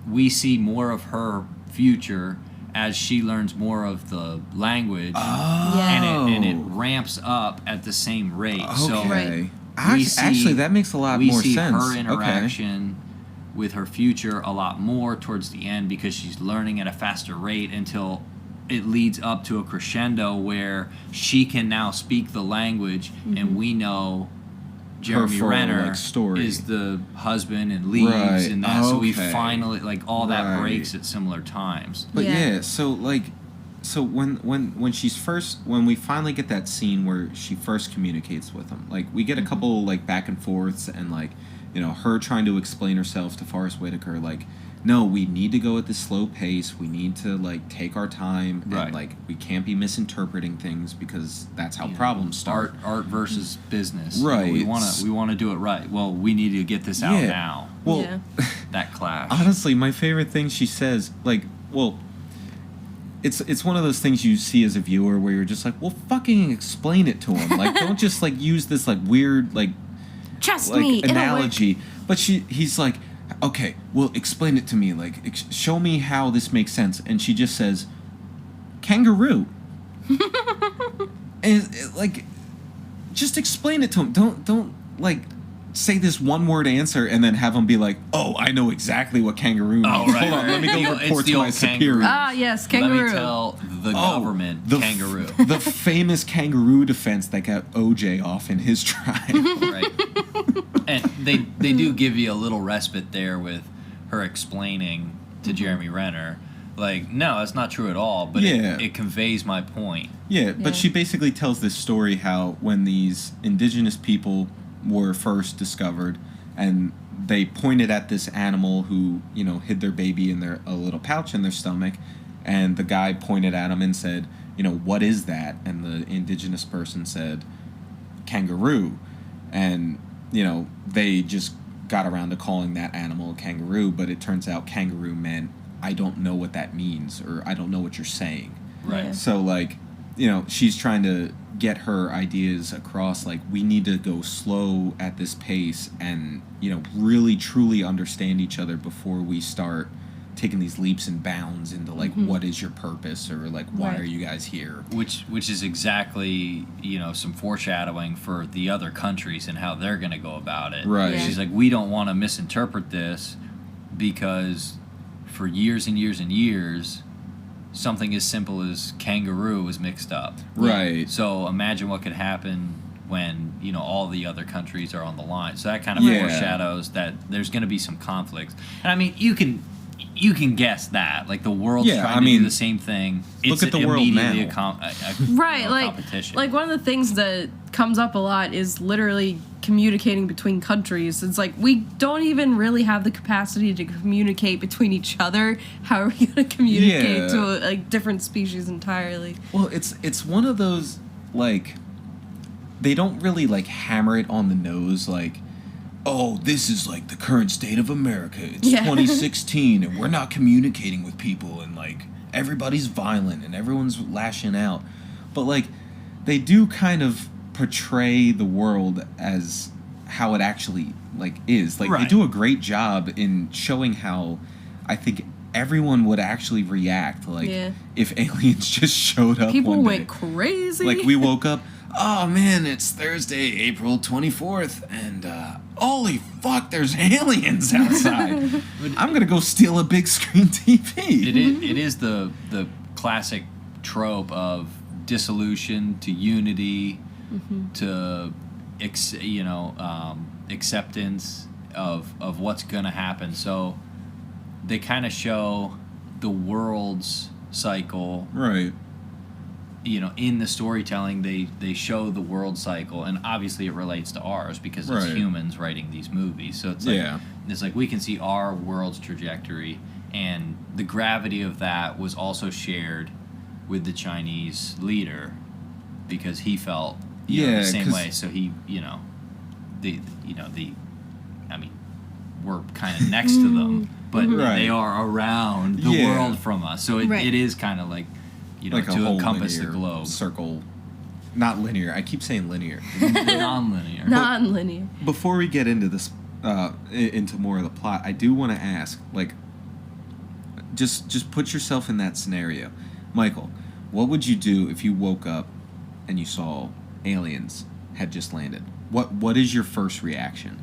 we see more of her future as she learns more of the language, Yeah. and it ramps up at the same rate. So, Okay. Right. Actually, that makes a lot we more see sense. her Okay. interaction with her future a lot more towards the end because she's learning at a faster rate until it leads up to a crescendo where she can now speak the language, and we know Jeremy full, Renner like, story. is the husband and leaves Right. and that. So we Okay. finally, like, all that Right. breaks at similar times. But Yeah. yeah, so like, so when she's first, when we finally get that scene where she first communicates with him, like we get a couple like back and forths, and like, you know, her trying to explain herself to Forrest Whitaker, like, no, we need to go at this slow pace. We need to like take our time, Right. and like we can't be misinterpreting things because that's how You know, problems start. Art versus business. Right. We want to do it right. Well, we need to get this out Yeah. now. Well, Yeah. That clash. honestly, my favorite thing she says, like, well, it's one of those things you see as a viewer where you're just like, well, fucking explain it to him. Like, don't just like use this like weird like Trust me, it'll work. analogy. But he's like, okay, well, explain it to me. Like, show me how this makes sense. And she just says, kangaroo. And like, just explain it to him. Don't like say this one word answer and then have him be like, oh, I know exactly what kangaroo means. Oh, right, Hold on, right. let me go It's report the to my old superior. kangaroo. Ah, yes, kangaroo. Let me tell the government kangaroo. The famous kangaroo defense that got OJ off in his trial. Right. And they do give you a little respite there with her explaining to Jeremy Renner, like, no, that's not true at all, but Yeah. it conveys my point. Yeah, but Yeah. she basically tells this story how when these indigenous people were first discovered and they pointed at this animal who, you know, hid their baby in a little pouch in their stomach, and the guy pointed at him and said, you know, what is that? And the indigenous person said, kangaroo. And, you know, they just got around to calling that animal a kangaroo, but it turns out kangaroo meant, I don't know what that means, or I don't know what you're saying. Right. Yeah. So, like, you know, she's trying to get her ideas across, like, we need to go slow at this pace and, you know, really truly understand each other before we start taking these leaps and bounds into, like, what is your purpose, or, like, why Right. are you guys here? Which is exactly, you know, some foreshadowing for the other countries and how they're going to go about it. Right. Yeah. She's like, we don't want to misinterpret this because for years and years and years, something as simple as kangaroo was mixed up. Right. So imagine what could happen when, you know, all the other countries are on the line. So that kind of Yeah. foreshadows that there's going to be some conflicts. And I mean, you can guess that, like, the world's Yeah, trying I to mean, do the same thing. look at the world immediately now. Right, you know, like competition. like one of the things that comes up a lot is literally communicating between countries. It's like we don't even really have the capacity to communicate between each other. How are we going to communicate Yeah. to like different species entirely? Well, it's one of those, like, they don't really, like, hammer it on the nose, like, oh, this is, like, the current state of America. It's Yeah. 2016, and we're not communicating with people, and, like, everybody's violent, and everyone's lashing out. But, like, they do kind of portray the world as how it actually, like, is. Like, they Right. do a great job in showing how I think everyone would actually react, like, Yeah. if aliens just showed up People one day. went crazy. Like, we woke up, oh man, it's Thursday, April 24th, and holy fuck, there's aliens outside. I'm gonna go steal a big screen TV. it is the classic trope of dissolution to unity to acceptance of what's gonna happen. So they kind of show the world's cycle, Right. you know, in the storytelling. They show the world cycle, and obviously it relates to ours because it's Right. humans writing these movies. So it's like, Yeah. it's like we can see our world's trajectory, and the gravity of that was also shared with the Chinese leader because he felt Yeah, the same 'cause- way. So he, I mean, we're kind of next to them, but Right. they are around the Yeah. world from us. So it, Right. it is kind of like, you know, Like a to whole encompass the linear globe. circle. Not linear. I keep saying linear. Non-linear. non-linear. Before we get into this, into more of the plot, I do want to ask, like, just put yourself in that scenario, Michael. What would you do if you woke up and you saw aliens had just landed? What is your first reaction?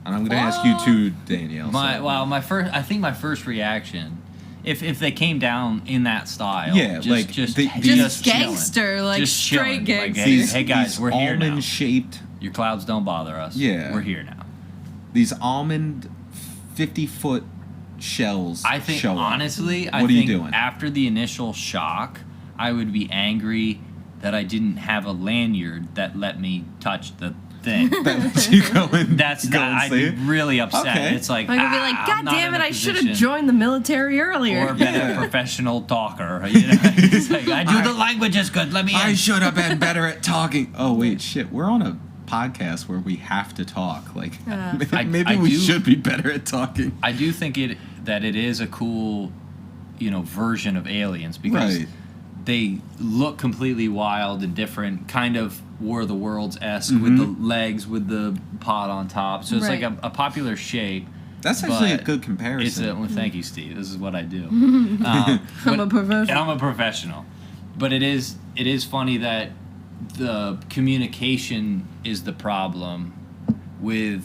And I'm going to ask you too, Danielle. My first reaction, if they came down in that style, Yeah, just, like, just, they- Just chilling. gangster, like Just straight chilling. Like, gangster. hey guys, we're here now. almond-shaped, Your clouds don't bother us. Yeah. We're here now. these almond 50-foot shells I think, show up. honestly, What are you doing? after the initial shock, I would be angry that I didn't have a lanyard that let me touch the thing. That lets you go and That's go that. and I'd see be it? really upset. Okay. It's like, I could be like, I'm God not damn in it, a I should have position." joined the military earlier. Or been a professional talker. You know? It's like, I do the language is good. Let me I in. should have been better at talking. Oh wait, shit. We're on a podcast where we have to talk. Like I maybe we do- should be better at talking. I do think that it is a cool version of aliens because Right. they look completely wild and different, kind of War of the Worlds-esque with the legs with the pod on top. So it's Right. like a popular shape. That's actually a But good comparison. Well, thank you, Steve. This is what I do. I'm a professional. I'm a professional. But it is funny that the communication is the problem with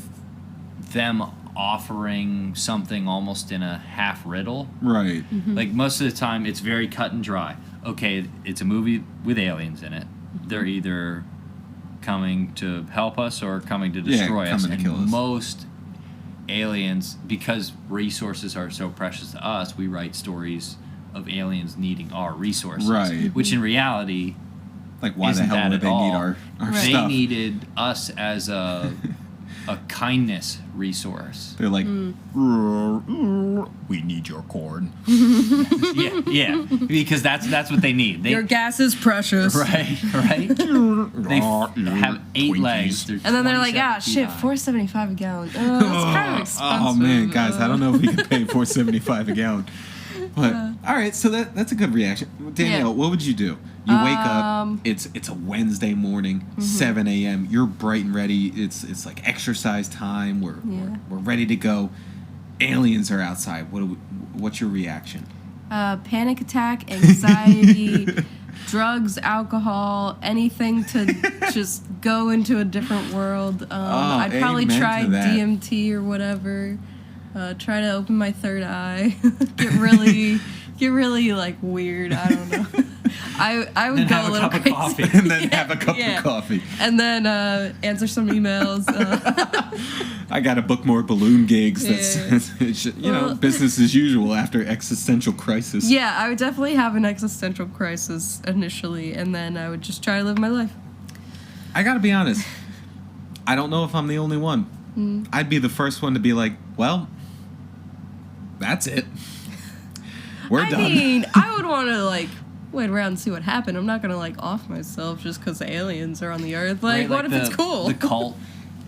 them offering something almost in a half riddle. Right. Like most of the time, it's very cut and dry. Okay, it's a movie with aliens in it. They're either coming to help us or coming to destroy us. coming to And kill us. most aliens, because resources are so precious to us, we write stories of aliens needing our resources. Right. Which in reality, Like, why the isn't hell that would at they all. need our They stuff? needed us as a kindness resource. They're like, We need your corn. Yeah, because that's what they need. They, Your gas is precious. right. They have 8 legs. And then they're like, ah, 27 shit, feet high. $4.75 a gallon. That's kind of expensive. oh man, guys, I don't know if we can pay $4.75 a gallon. But all right, so that's a good reaction. Danielle, Yeah. what would you do? You wake up. Um, It's a Wednesday morning, 7 a.m. You're bright and ready. It's like exercise time. We're ready to go. Aliens are outside. What's your reaction? Panic attack, anxiety, drugs, alcohol, anything to just go into a different world. I'd probably amen to try that. DMT or whatever. Try to open my third eye. get really like weird. I don't know. I would Then go have a a little cup of crazy. coffee. And then have a cup Yeah. of coffee. And then answer some emails. I got to book more balloon gigs. Yeah. That's Well- business as usual after existential crisis. Yeah, I would definitely have an existential crisis initially, and then I would just try to live my life. I got to be honest. I don't know if I'm the only one. I'd be the first one to be like, well, that's it. We're I done. mean, I would want to like wait around and see what happened. I'm not gonna like off myself just because aliens are on the earth. Like, Right, what if it's cool? The cult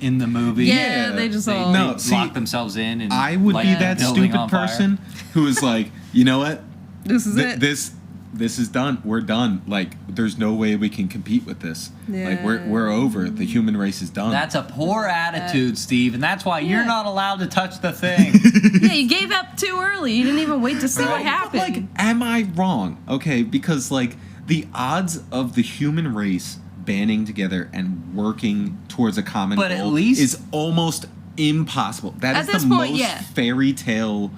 in the movie. Yeah, they just all. No, They see, lock themselves in and I would light be the that building stupid on fire. person who is like, you know what? This is it. This is done. We're done. Like, there's no way we can compete with this. Like, we're Yeah. over. The human race is done. That's a poor attitude, Steve, and that's why you're Yeah. not allowed to touch the thing. Yeah, you gave up too early. You didn't even wait to see what But, happened. like, am I wrong? Okay, because like the odds of the human race banding together and working towards a common But at goal least- is almost impossible. That At is this the point, most yeah. fairy tale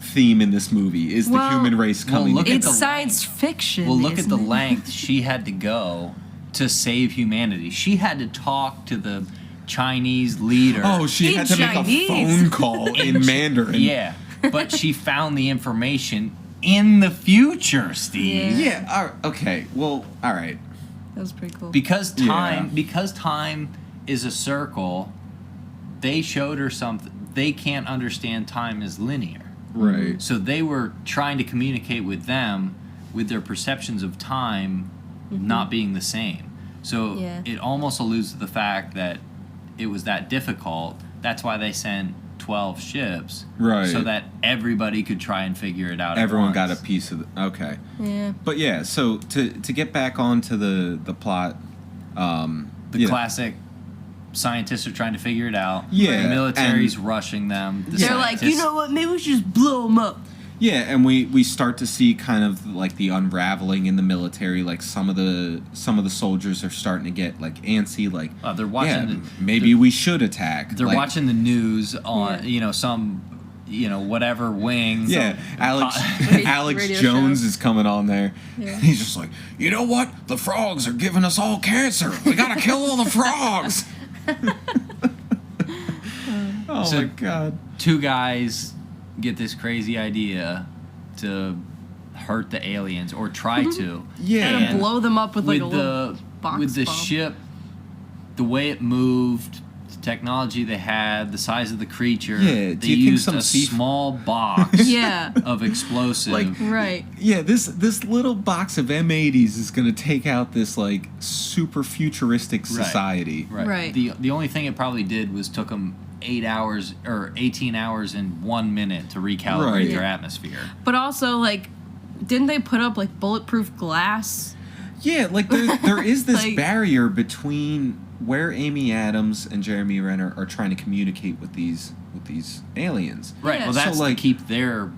theme in this movie is the Well, human race coming look at together. it's the science fiction. Well, look at isn't the it? length she had to go to save humanity. She had to talk to the Chinese leader. Oh, she In had to Chinese. make a phone call in Mandarin. yeah. But she found the information in the future, Steve. Yeah. Yeah. All right, okay. Well, all right. That was pretty cool. Because time Yeah. because time is a circle, they showed her something. They can't understand time as linear. Right. So they were trying to communicate with them with their perceptions of time not being the same. So Yeah. it almost alludes to the fact that it was that difficult. That's why they sent 12 ships. Right. So that everybody could try and figure it out. Everyone at got a once. piece of the, okay. Yeah. But yeah, so to get back onto the plot, The you know, classic scientists are trying to figure it out. Yeah, The military's rushing them. The They're like, you scientists- know what? Maybe we should just blow them up. yeah, and we start to see kind of like the unraveling in the military. Like some of the soldiers are starting to get like antsy. Like they're watching yeah, the- maybe we should attack. They're Like, watching the news on, Yeah. some, whatever wing. Yeah, Alex Alex radio Jones show. is coming on there. Yeah. He's just like, you know what? The frogs are giving us all cancer. We gotta kill all the frogs. Oh So- my god. Two guys get this crazy idea to hurt the aliens or try to. Yeah. And And blow them up with like with a little the box with the bomb. ship, the way it moved, the technology they had, the size of the creature. Yeah, They do you think used some a sea- small box Yeah. of explosive. Like, Right. Yeah, this little box of M80s is gonna take out this like super futuristic society. Right. The only thing it probably did was took them 8 hours or 18 hours and 1 minute to recalibrate Right. their Yeah. atmosphere. But also, like, didn't they put up like bulletproof glass? Yeah, like there is this Like- barrier between where Amy Adams and Jeremy Renner are trying to communicate with these aliens. Right. Yeah. Well, So, that's like- to keep their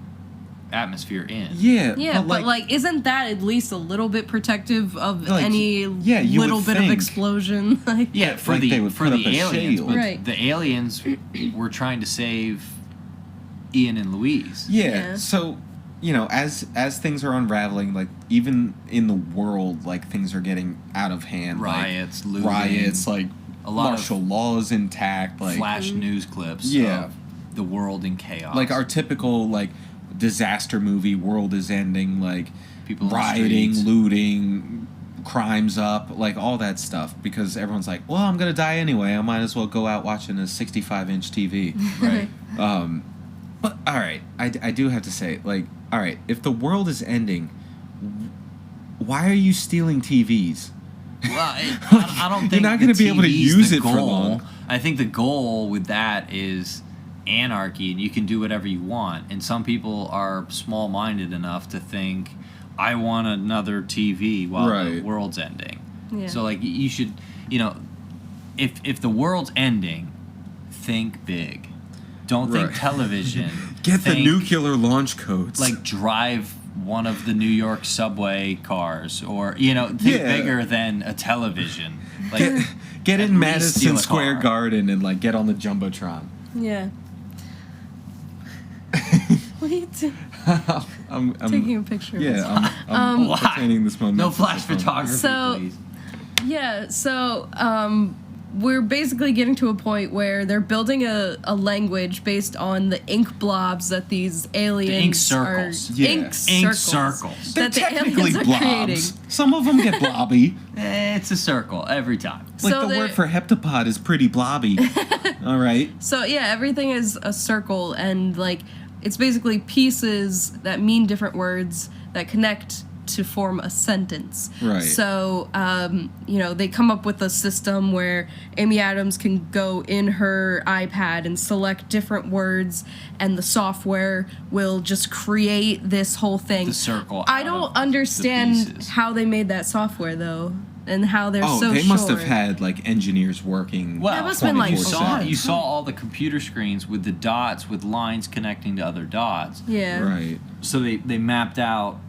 atmosphere in. Yeah, Yeah, but like, isn't that at least a little bit protective of Like, any yeah, you little would bit of think. explosion? Like, Yeah, for Like they the would for put the up a aliens, shield. but Right. the aliens were trying to save Ian and Louise. yeah. So, as things are unraveling, like even in the world, like things are getting out of hand. Riots, like, looting, riots, like a lot martial law is intact, like flash news clips Yeah. of the world in chaos. like our typical like disaster movie. World is ending, like People on the rioting, streets. looting, crimes up, like all that stuff. Because everyone's like, well, I'm gonna die anyway. I might as well go out watching a 65-inch TV. Right. But all right, I do have to say, like, all right, if the world is ending, why are you stealing TVs? Well, I don't think You're not gonna the be able to TV's use the it for goal. long. I think the goal with that is anarchy, and you can do whatever you want. And some people are small-minded enough to think, I want another TV while the Right. world's ending. Yeah. So, like, you should, if the world's ending, think big. Don't think Right. television. Get the Think, nuclear launch codes. like, drive one of the New York subway cars, or think Yeah. bigger than a television. Like, get at in least steal Madison a Square car. Garden and like get on the jumbotron. yeah. What are you doing? I'm Taking a picture of this. yeah, I'm Why? retaining this moment. no for flash the phone. photography, So- please. Yeah, so we're basically getting to a point where they're building a language based on the ink blobs that these aliens ink circles. are Yeah. ink Ink circles. circles. They're that the technically aliens are blobs. creating. Some of them get blobby. It's a circle every time. Like So the they're- word for heptapod is pretty blobby. All right. So yeah, everything is a circle, and like it's basically pieces that mean different words that connect to form a sentence. Right. So they come up with a system where Amy Adams can go in her iPad and select different words, and the software will just create this whole thing. The circle I out don't of the understand pieces. how they made that software though, and how they're Oh, so they must have short. had like engineers working. Well, That must've been, like, you saw 24/7. you saw all the computer screens with the dots with lines connecting to other dots. Yeah. Right. So they mapped out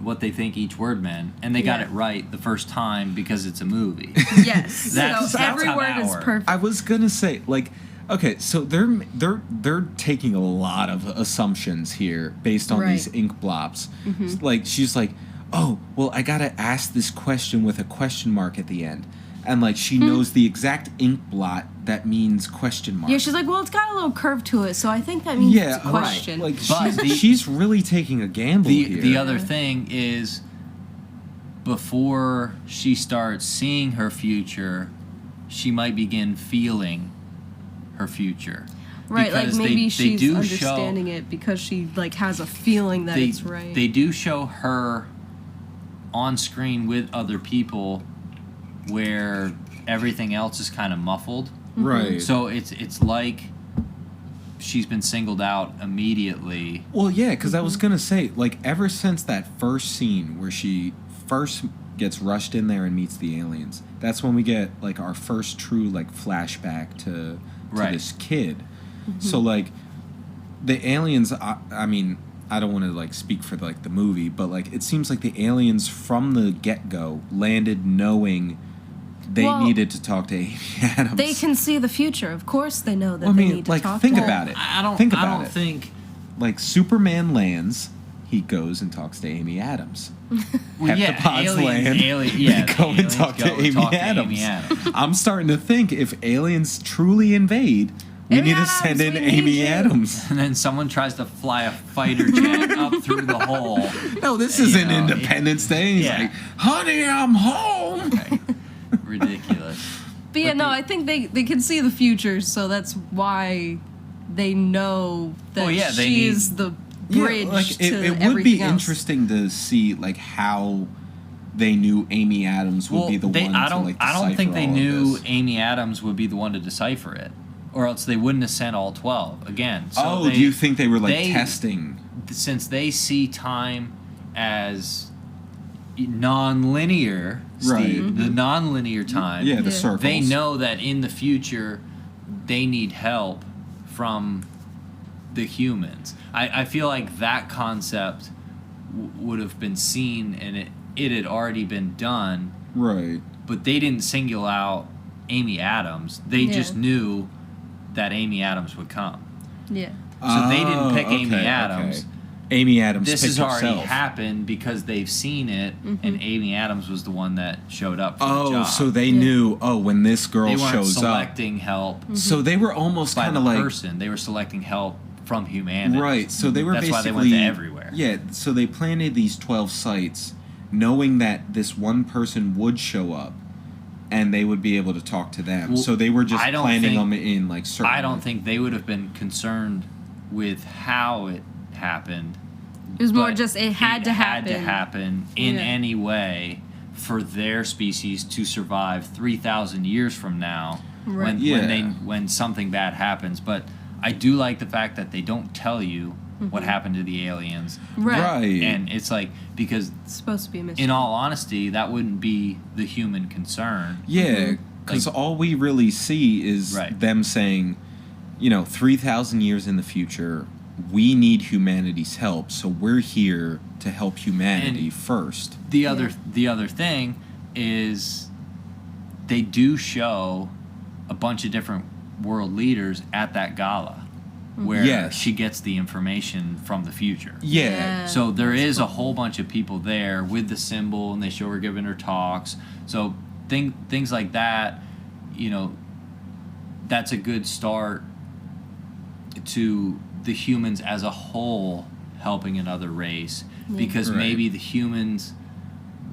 what they think each word meant, and they got Yeah. it right the first time because it's a movie. Yes. That's so every how word that is works. perfect. I was gonna say like, okay, so they're taking a lot of assumptions here based on these Right. ink blobs. Like she's like, oh, well, I gotta ask this question with a question mark at the end, and like she knows the exact ink blot that means question mark. Yeah, she's like, well, it's got a little curve to it, so I think that means Yeah, it's a question. Like But she's really taking a gamble here. The other thing is, before she starts seeing her future, she might begin feeling her future. Right, like Because maybe they she's do understanding it because she like has a feeling that it's right. They do show her on screen with other people where everything else is kind of muffled. Right. So it's like she's been singled out immediately. Well, yeah, because I was gonna say, like, ever since that first scene where she first gets rushed in there and meets the aliens, that's when we get like our first true like flashback to Right. this kid. So like, the aliens. I mean, I don't want to like speak for like the movie, but like it seems like the aliens from the get-go landed knowing they Well, needed to talk to Amy Adams. They can see the future. Of course, they know that Well, I they mean, need to like, talk think to about her. it. I don't Think I about don't it. think Like Superman lands, he goes and talks to Amy Adams. well, Heptapods land. yeah, they go and aliens talk to go and Amy talk to Adams. Amy Adams. I'm starting to think if aliens truly invade, we Amy need to Adams, send in we need Amy you. Adams. And then someone tries to fly a fighter jet up through the hole. No, this You isn't know, Independence Day. He's yeah. like, honey, I'm home. Ridiculous. But yeah, But no, the- I think they can see the future, so that's why they know that Well, yeah, they she need- is the Yeah, bridge like, to it would everything be else. interesting to see like how they knew Amy Adams would be the one I to don't. like I don't think decipher they all of knew this. Amy Adams would be the one to decipher it. or else they wouldn't have sent all 12 again. So do you think they were like they- testing? Since they see time as non-linear, Steve, Right. the non-linear time, Yeah, the Yeah. circles. they know that in the future they need help from the humans. I feel like that concept would have been seen and it had already been done, Right. but they didn't single out Amy Adams. They Yeah. just knew that Amy Adams would come. Yeah. So they didn't pick Amy okay, Adams. okay. Amy Adams This picked has already herself. happened because they've seen it, and Amy Adams was the one that showed up for the Oh, job. so they knew. Oh, when this girl they weren't shows up, selecting help so they were almost by kind the of like person. They were selecting help from humanity. right. So they were That's why basically they went to everywhere. Yeah. So they planted these 12 sites, knowing that this one person would show up, and they would be able to talk to them. Well, So they were just I don't planning think- them in like certain. I don't think they would have been concerned with how it happened. It was more but just it had to happen. in Yeah. any way for their species to survive 3,000 years from now Right. when something bad happens. But I do like the fact that they don't tell you what happened to the aliens. Right. And it's like, because It's supposed to be a mystery. in all honesty, that wouldn't be the human concern. Yeah, because Like- all we really see is Right. them saying, 3,000 years in the future, we need humanity's help, so we're here to help humanity And- first. The other thing is they do show a bunch of different world leaders at that gala where Yes. she gets the information from the future. Yeah. Yeah. So there is a whole bunch of people there with the symbol, and they show her giving her talks. So things like that, that's a good start to the humans as a whole helping another race, because Right. maybe the humans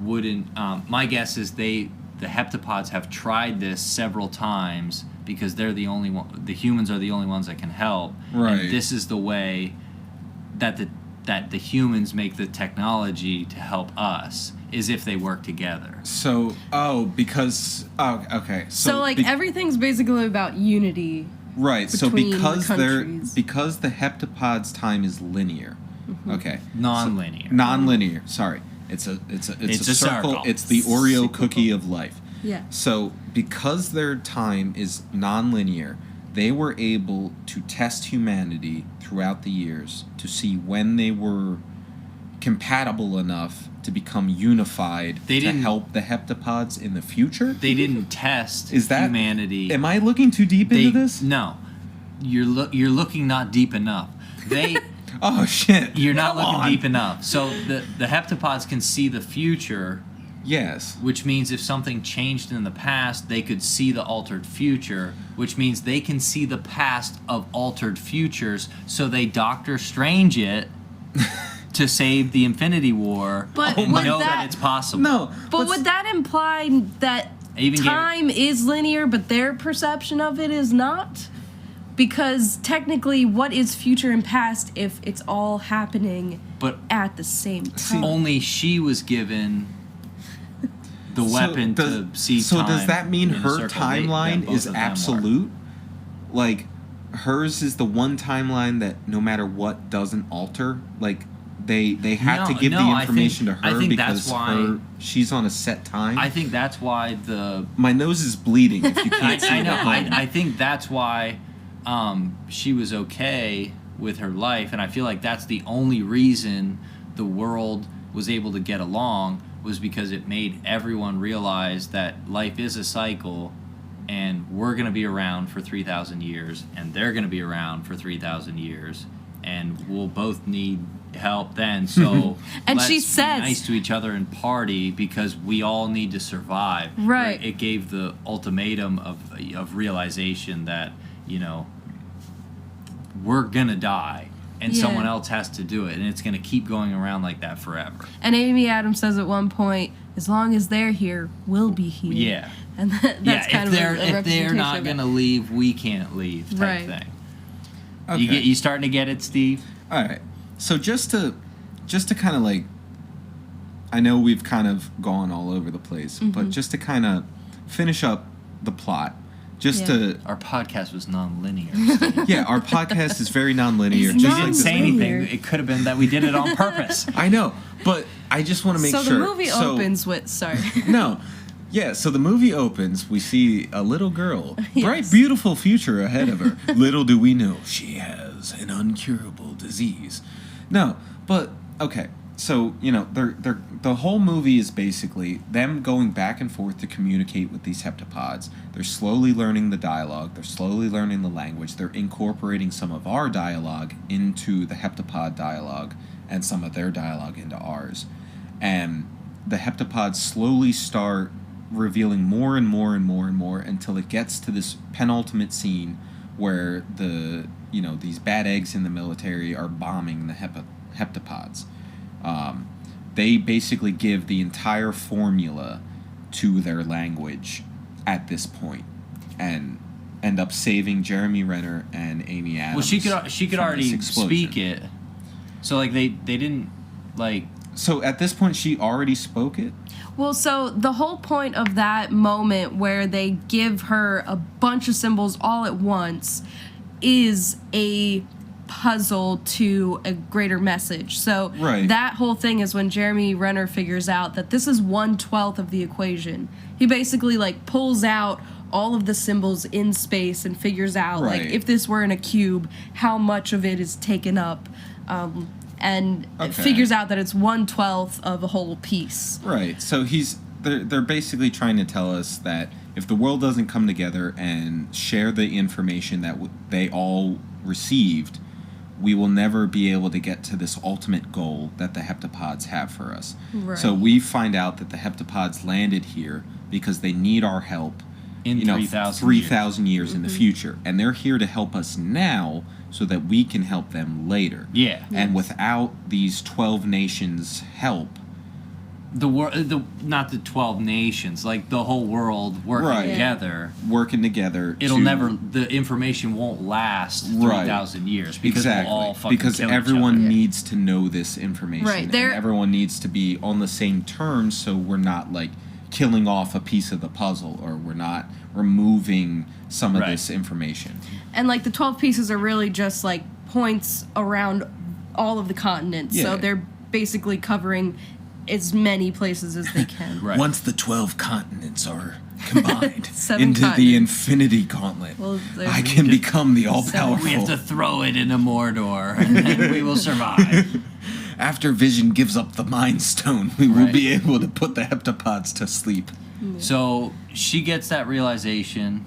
wouldn't. My guess is the heptapods have tried this several times because they're the only one. The humans are the only ones that can help. Right. And this is the way that the humans make the technology to help us, is if they work together. So, okay. So like be- everything's basically about unity. right. So between because the they're countries. because the heptapods' time is linear. Mm-hmm. Okay. Non-linear. Non-linear. Sorry. It's a It's a a circle. circle. It's the Oreo Cyclical. cookie of life. Yeah. So, because their time is non-linear, they were able to test humanity throughout the years to see when they were compatible enough to become unified They to didn't- help the heptapods in the future. They didn't test Is that humanity. Am I looking too deep into this? No, you're looking not deep enough. They Oh shit! you're not Come looking on. deep enough. So the heptapods can see the future, Yes. which means if something changed in the past, they could see the altered future, which means they can see the past of altered futures. So they Doctor Strange it to save the Infinity War. But and would know that that- it's possible. No. But would that imply that I even gave- time is linear, but their perception of it is not? Because technically, what is future and past if it's all happening But at the same time? only she was given the weapon to see So time. does that mean in a her circle. timeline Both is of them were. absolute? Like, hers is the one timeline that no matter what doesn't alter. Like, they had to give No, the I information think- to I her think because that's why- she's on a set time. I think that's why My nose is bleeding. If you I, can't see I know. it at home. I think that's why she was okay with her life, and I feel like that's the only reason the world was able to get along, was because it made everyone realize that life is a cycle, and we're going to be around for 3,000 years, and they're going to be around for 3,000 years, and we'll both need help then. So And she let's says- be nice to each other and party because we all need to survive. Right. It gave the ultimatum of realization that, we're gonna die, and Yeah. someone else has to do it, and it's gonna keep going around like that forever. And Amy Adams says at one point, "As long as they're here, we'll be here." Yeah. And that's kind if of they're a if they're representation not of it. gonna leave, we can't leave type Right. thing. Okay. You starting to get it, Steve? All right. So just to kind of like, I know we've kind of gone all over the place, Mm-hmm. but just to kind of finish up the plot, just to Our podcast was non-linear. yeah, our podcast is very non-linear. It's just We not like didn't this say movie. anything. It could have been that we did it on purpose. I know, but I just want to make So sure. the movie opens with sorry. No. Yeah, so the movie opens, we see a little girl, Yes. bright, beautiful future ahead of her. Little do we know, she has an incurable disease. No, but, okay, so, you know, the whole movie is basically them going back and forth to communicate with these heptapods. They're slowly learning the dialogue, they're slowly learning the language, they're incorporating some of our dialogue into the heptapod dialogue, and some of their dialogue into ours. And the heptapods slowly start revealing more and more and more and more until it gets to this penultimate scene where these bad eggs in the military are bombing the heptapods. They basically give the entire formula to their language at this point and end up saving Jeremy Renner and Amy Adams. Well, she could from already this explosion. speak it. So like they didn't like. So at this point, she already spoke it? Well, so the whole point of that moment where they give her a bunch of symbols all at once is a puzzle to a greater message. So Right. that whole thing is when Jeremy Renner figures out that this is 1/12 of the equation. He basically like pulls out all of the symbols in space and figures out like Right. if this were in a cube, how much of it is taken up. And it Okay. figures out that it's 1/12 of a whole piece. Right. So they're basically trying to tell us that if the world doesn't come together and share the information that they all received, we will never be able to get to this ultimate goal that the heptapods have for us. Right. So we find out that the heptapods landed here because they need our help In 3,000 3,000 years in the future, and they're here to help us now so that we can help them later. Yeah. And without these 12 nations' help, Not the 12 nations, like the whole world working Right. together. working together, The information won't last Right. 3,000 years because exactly we'll all fucking because kill each everyone other. Yeah. needs to know this information, Right, and there- everyone needs to be on the same terms, so we're not like killing off a piece of the puzzle, or we're not removing some of Right. this information. And like the 12 pieces are really just like points around all of the continents. Yeah. So they're basically covering as many places as they can. Right. Once the 12 continents are combined 7 into the continents. Infinity Gauntlet, Well, there's- I can become the all-powerful. We have to throw it into Mordor, and then we will survive. After Vision gives up the Mind Stone, we will Right. be able to put the heptapods to sleep. So she gets that realization.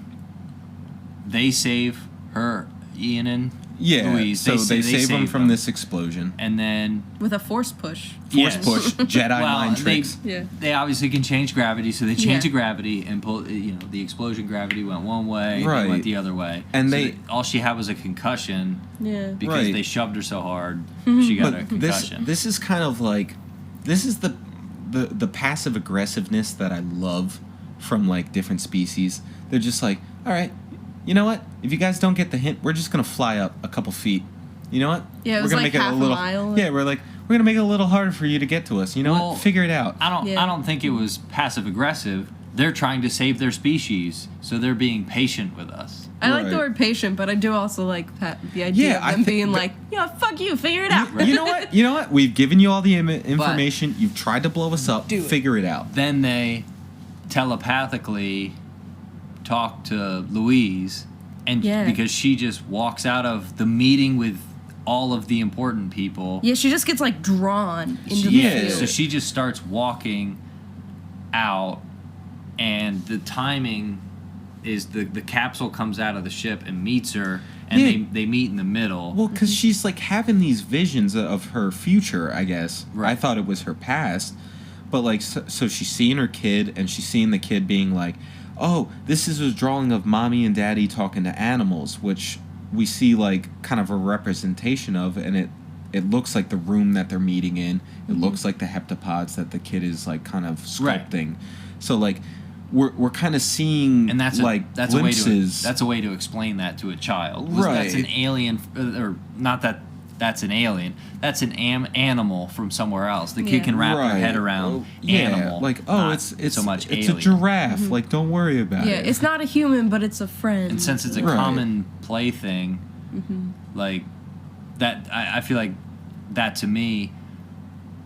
They save her, Ian and Yeah, Louise. so they save them from them. this explosion. And then With a force push. Force Yes. push, Jedi well, mind tricks. Yeah. they obviously can change gravity, so they change Yeah. the gravity and pull. The explosion gravity went one way, Right. it went the other way, And So they- all she had was a concussion Yeah. because Right. they shoved her so hard. She got a But this concussion. this is kind of like this is the passive aggressiveness that I love from like different species. They're just like, all right, you know what? If you guys don't get the hint, we're just gonna fly up a couple feet. You know what? Yeah, it we're was gonna like make it half a a little. mile. Yeah, we're gonna make it a little harder for you to get to us. You know Well, what? Figure it out. I Yeah. don't think it was passive aggressive. They're trying to save their species, so they're being patient with us. I like the Right. word patient, but I do also like the idea Yeah, of I them think being that- like, yeah, fuck you, figure it out. You know what? You know what? We've given you all the information. You've tried to blow us up. Do it. Figure it out. Then they telepathically talk to Louise, and Yeah. because she just walks out of the meeting with all of the important people. Yeah, she just gets like drawn into the Yeah. field. So she just starts walking out, and the timing is the capsule comes out of the ship and meets her, and Yeah. they meet in the middle. Well, because she's like having these visions of her future, I guess. I Right. thought it was her past. But like, so she's seeing her kid, and she's seeing the kid being like, oh, this is a drawing of mommy and daddy talking to animals, which we see like kind of a representation of, and it looks like the room that they're meeting in. It looks like the heptapods that the kid is like kind of Right. sculpting. So like, we're kind of seeing And that's like a way glimpses. to explain that to a child. That's Right. an alien, or not that that's an alien. That's an animal from somewhere else. The kid Yeah. can wrap their Right. head around Yeah, animal. like not it's so much it's alien. a giraffe. Like, don't worry about Yeah, it. it's not a human, but it's a friend. And since it's a Right. common plaything, like that, I feel like that to me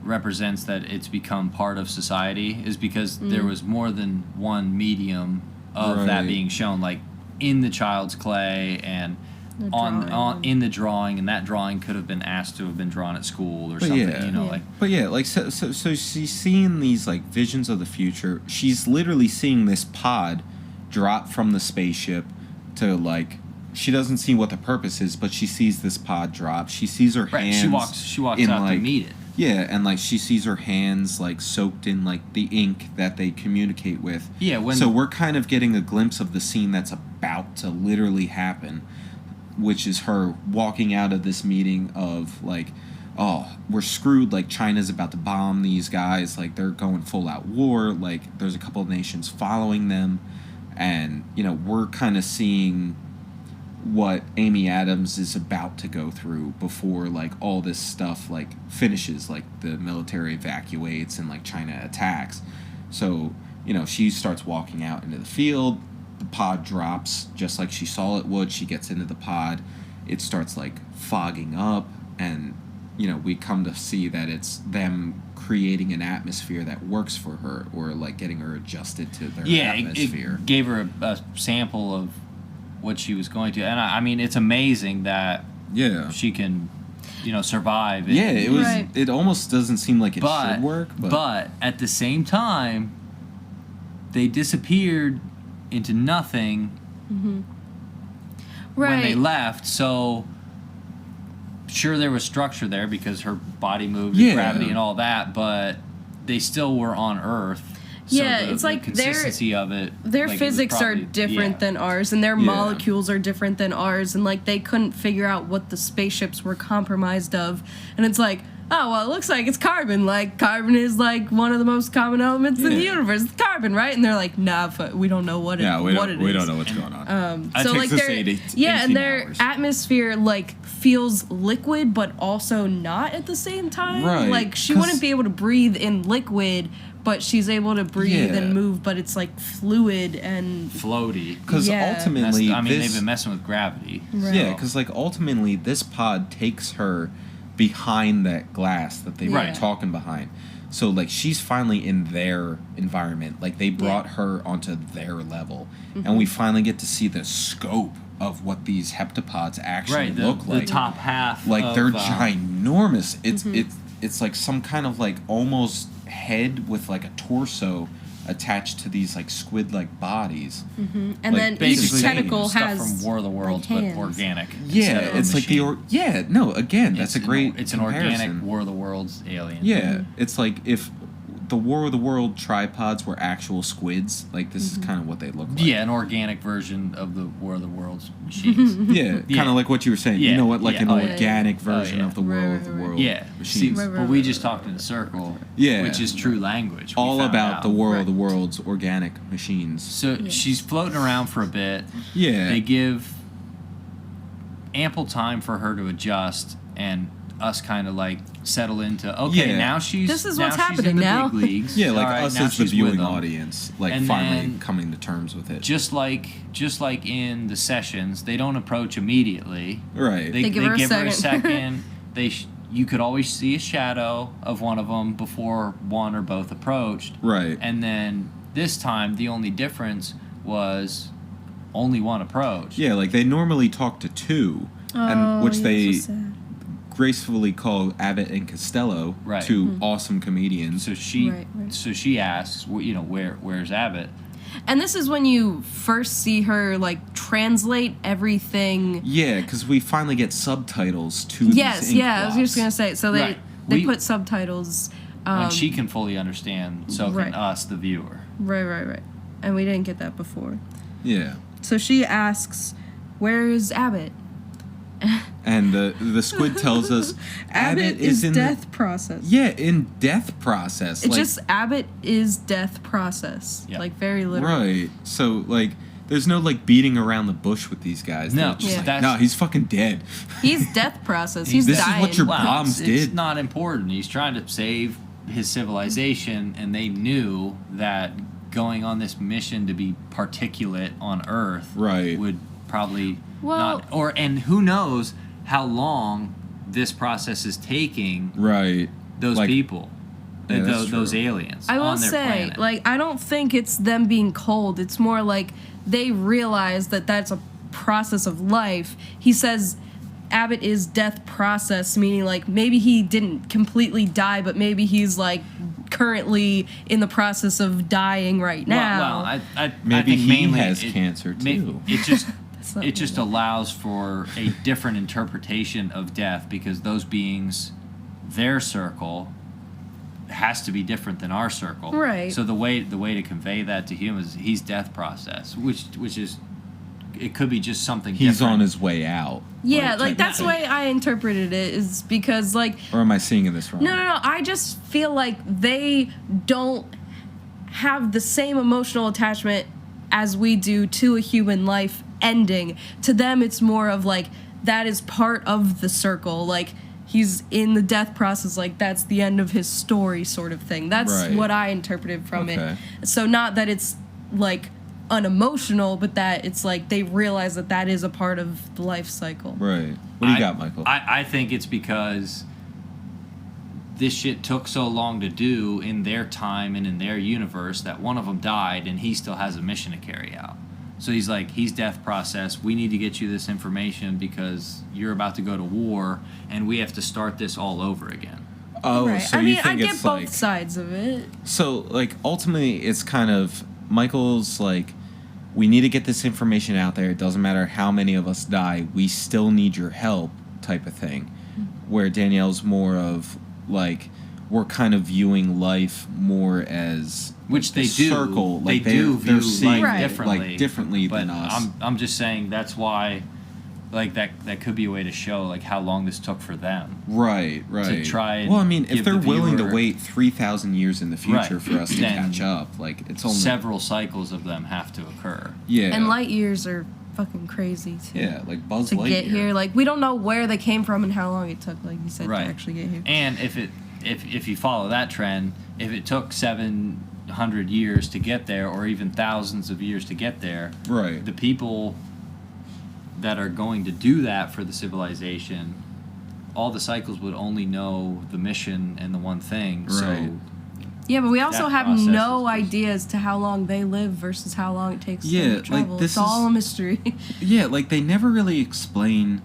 represents that it's become part of society, is because there was more than one medium of that Right. being shown, like in the child's clay and The on drawing. in the drawing, and that drawing could have been asked to have been drawn at school or But something, yeah. you know, Yeah. like But yeah, like so she's seeing these like visions of the future. She's literally seeing this pod drop from the spaceship to like she doesn't see what the purpose is, but she sees this pod drop. She sees her right. hands. She walks in, out to like- meet it. Yeah, and like she sees her hands like soaked in like the ink that they communicate with. Yeah, when So we're kind of getting a glimpse of the scene that's about to literally happen, which is her walking out of this meeting of like, oh, we're screwed. Like China's about to bomb these guys. Like they're going full out war. Like there's a couple of nations following them, and you know we're kind of seeing what Amy Adams is about to go through before like all this stuff like finishes, like the military evacuates and like China attacks. So, you know, she starts walking out into the field, the pod drops just like she saw it would. She gets into the pod, it starts like fogging up, and you know, we come to see that it's them creating an atmosphere that works for her, or like getting her adjusted to their atmosphere. It gave her a sample of what she was going to, and I mean, it's amazing that Yeah. she can, you know, survive. Yeah, it was. Right. It almost doesn't seem like it should work, but at the same time, they disappeared into nothing right. when they left. So sure, there was structure there because her body moved, Yeah. with gravity and all that, but they still were on Earth. So Yeah, the, it's the like consistency of it. Their like, it was physics probably- are different yeah. than ours, and their Yeah. molecules are different than ours, and like they couldn't figure out what the spaceships were compromised of. And it's like, oh well, it looks like it's carbon. Like carbon is like one of the most common elements in the Yeah. universe. It's carbon, right? And they're like, nah, we don't know what it is. what's going on. So takes like us their 18 and their hours. atmosphere like feels liquid, but also not at the same time. Right, Like she 'cause- wouldn't be able to breathe in liquid, but she's able to breathe Yeah. and move. But it's like fluid and floaty. Because Yeah. ultimately, I mean, this, they've been messing with gravity. Right. yeah, because like ultimately, this pod takes her behind that glass that they were Right. talking behind. So like she's finally in their environment. Like they brought her onto their level, and we finally get to see the scope of what these heptapods actually Right, the, look the like. top half. Like of, they're ginormous. It's like some kind of like almost head with like a torso attached to these like squid-like bodies. and Like, then each basically tentacle stuff has from War of the Worlds, like but hands. organic. Yeah, instead of a it's like machine. again, that's a great It's an comparison. organic War of the Worlds alien. Yeah, it's like if the War of the World tripods were actual squids, like this is kind of what they look like. Yeah, an organic version of the War of the Worlds machines. Yeah, Yeah. kind of like what you were saying. Yeah, You know what? Like yeah. an Oh, yeah. organic Oh, version yeah. of the Right, War right, of the right. World Yeah, see, machines. Right, but we just talked in a circle. Yeah. which is true language. We All found about out. the War of the Right. World's organic machines. So she's floating around for a bit. Yeah. They give ample time for her to adjust and us kind of like settle into okay, Yeah. now she's This is now what's she's happening in the now. big leagues. Yeah, like All right, us now as the she's with viewing them. audience, like And finally then- coming to terms with it. Just like in the sessions, they don't approach immediately. Right. They give her a second. second. You could always see a shadow of one of them before one or both approached. Right. And then this time, the only difference was only one approach. Yeah, like they normally talk to two, and which they gracefully call Abbott and Costello, Right. two awesome comedians. So she, Right, right. so she asks, where's Abbott? And this is when you first see her like translate everything. Yeah, because we finally get subtitles to Yes, these ink yeah, I was just gonna blots. say. So Right. they We- put subtitles. When she can fully understand, so right. can us, the viewer. Right. And we didn't get that before. Yeah, So she asks, "Where's Abbott?" and the squid tells us Abbott is in death process. in death process. It's like, just Abbott is death process. Yeah. Like very literal. right. So like There's no like beating around the bush with these guys. No, They're just Yeah. like, that's- no, he's fucking dead. He's death process. He's This is dying. what your Well, bombs it's did. not important. He's trying to save his civilization, and they knew that going on this mission to be particulate on Earth Right. would probably Well- and who knows how long this process is taking Right. those Like- people, Yeah, that's those true. aliens. I will on their say, planet. like, I don't think it's them being cold. It's more like they realize that that's a process of life. He says Abbott is death process, meaning like maybe he didn't completely die, but maybe he's like currently in the process of dying right now. Well, I Maybe think he mainly has cancer, too. It just not it just allows for a different interpretation of death because those beings, their circle, has to be different than our circle. Right. So the way to convey that to humans, he's death process, which is, it could be just something. He's different. on his way out. yeah, type like of that's the thing. way I interpreted it, is because like Or am I seeing this wrong? no, I just feel like they don't have the same emotional attachment as we do to a human life ending. To them, it's more of like that is part of the circle. Like he's in the death process, like that's the end of his story, sort of thing. That's Right. what I interpreted from Okay. it. So not that it's like unemotional, but that it's like they realize that that is a part of the life cycle. Right. What do you got, Michael? I think it's because this shit took so long to do in their time and in their universe that one of them died and he still has a mission to carry out. So he's like, he's death process. We need to get you this information because you're about to go to war and we have to start this all over again. oh, Right. so I you mean, I think get it's both like sides of it. so like ultimately it's kind of Michael's like we need to get this information out there. It doesn't matter how many of us die. We still need your help type of thing. Where Danielle's more of like we're kind of viewing life more as Which they the do. circle. Like they do they're view seeing life Right. differently. like differently but than us. I'm just saying that's why, like that could be a way to show like how long this took for them. Right. try and well, I mean, if give they're the willing to viewer- wait 3,000 years in the future Right. for us to Then catch up, like it's only Several cycles of them have to occur. yeah, And light years are fucking crazy too. yeah, like Buzz To Lightyear. get here, like we don't know where they came from and how long it took, like you said, Right. to actually get here. And if you follow that trend, if it took 700 years to get there, or even thousands of years to get there, Right. the people that are going to do that for the civilization, all the cycles would only know the mission and the one thing. Right. So Yeah, but we also That have process no is- idea as to how long they live versus how long it takes Yeah, them to like, travel. this It's all is- a mystery. Yeah, like they never really explain,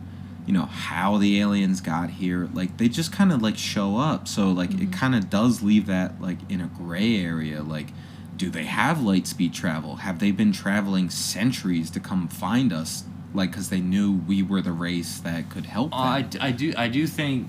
you know, how the aliens got here. Like they just kind of like show up. So like it kind of does leave that like in a gray area. Like, do they have light speed travel? Have they been traveling centuries to come find us? Like, because they knew we were the race that could help them. I do think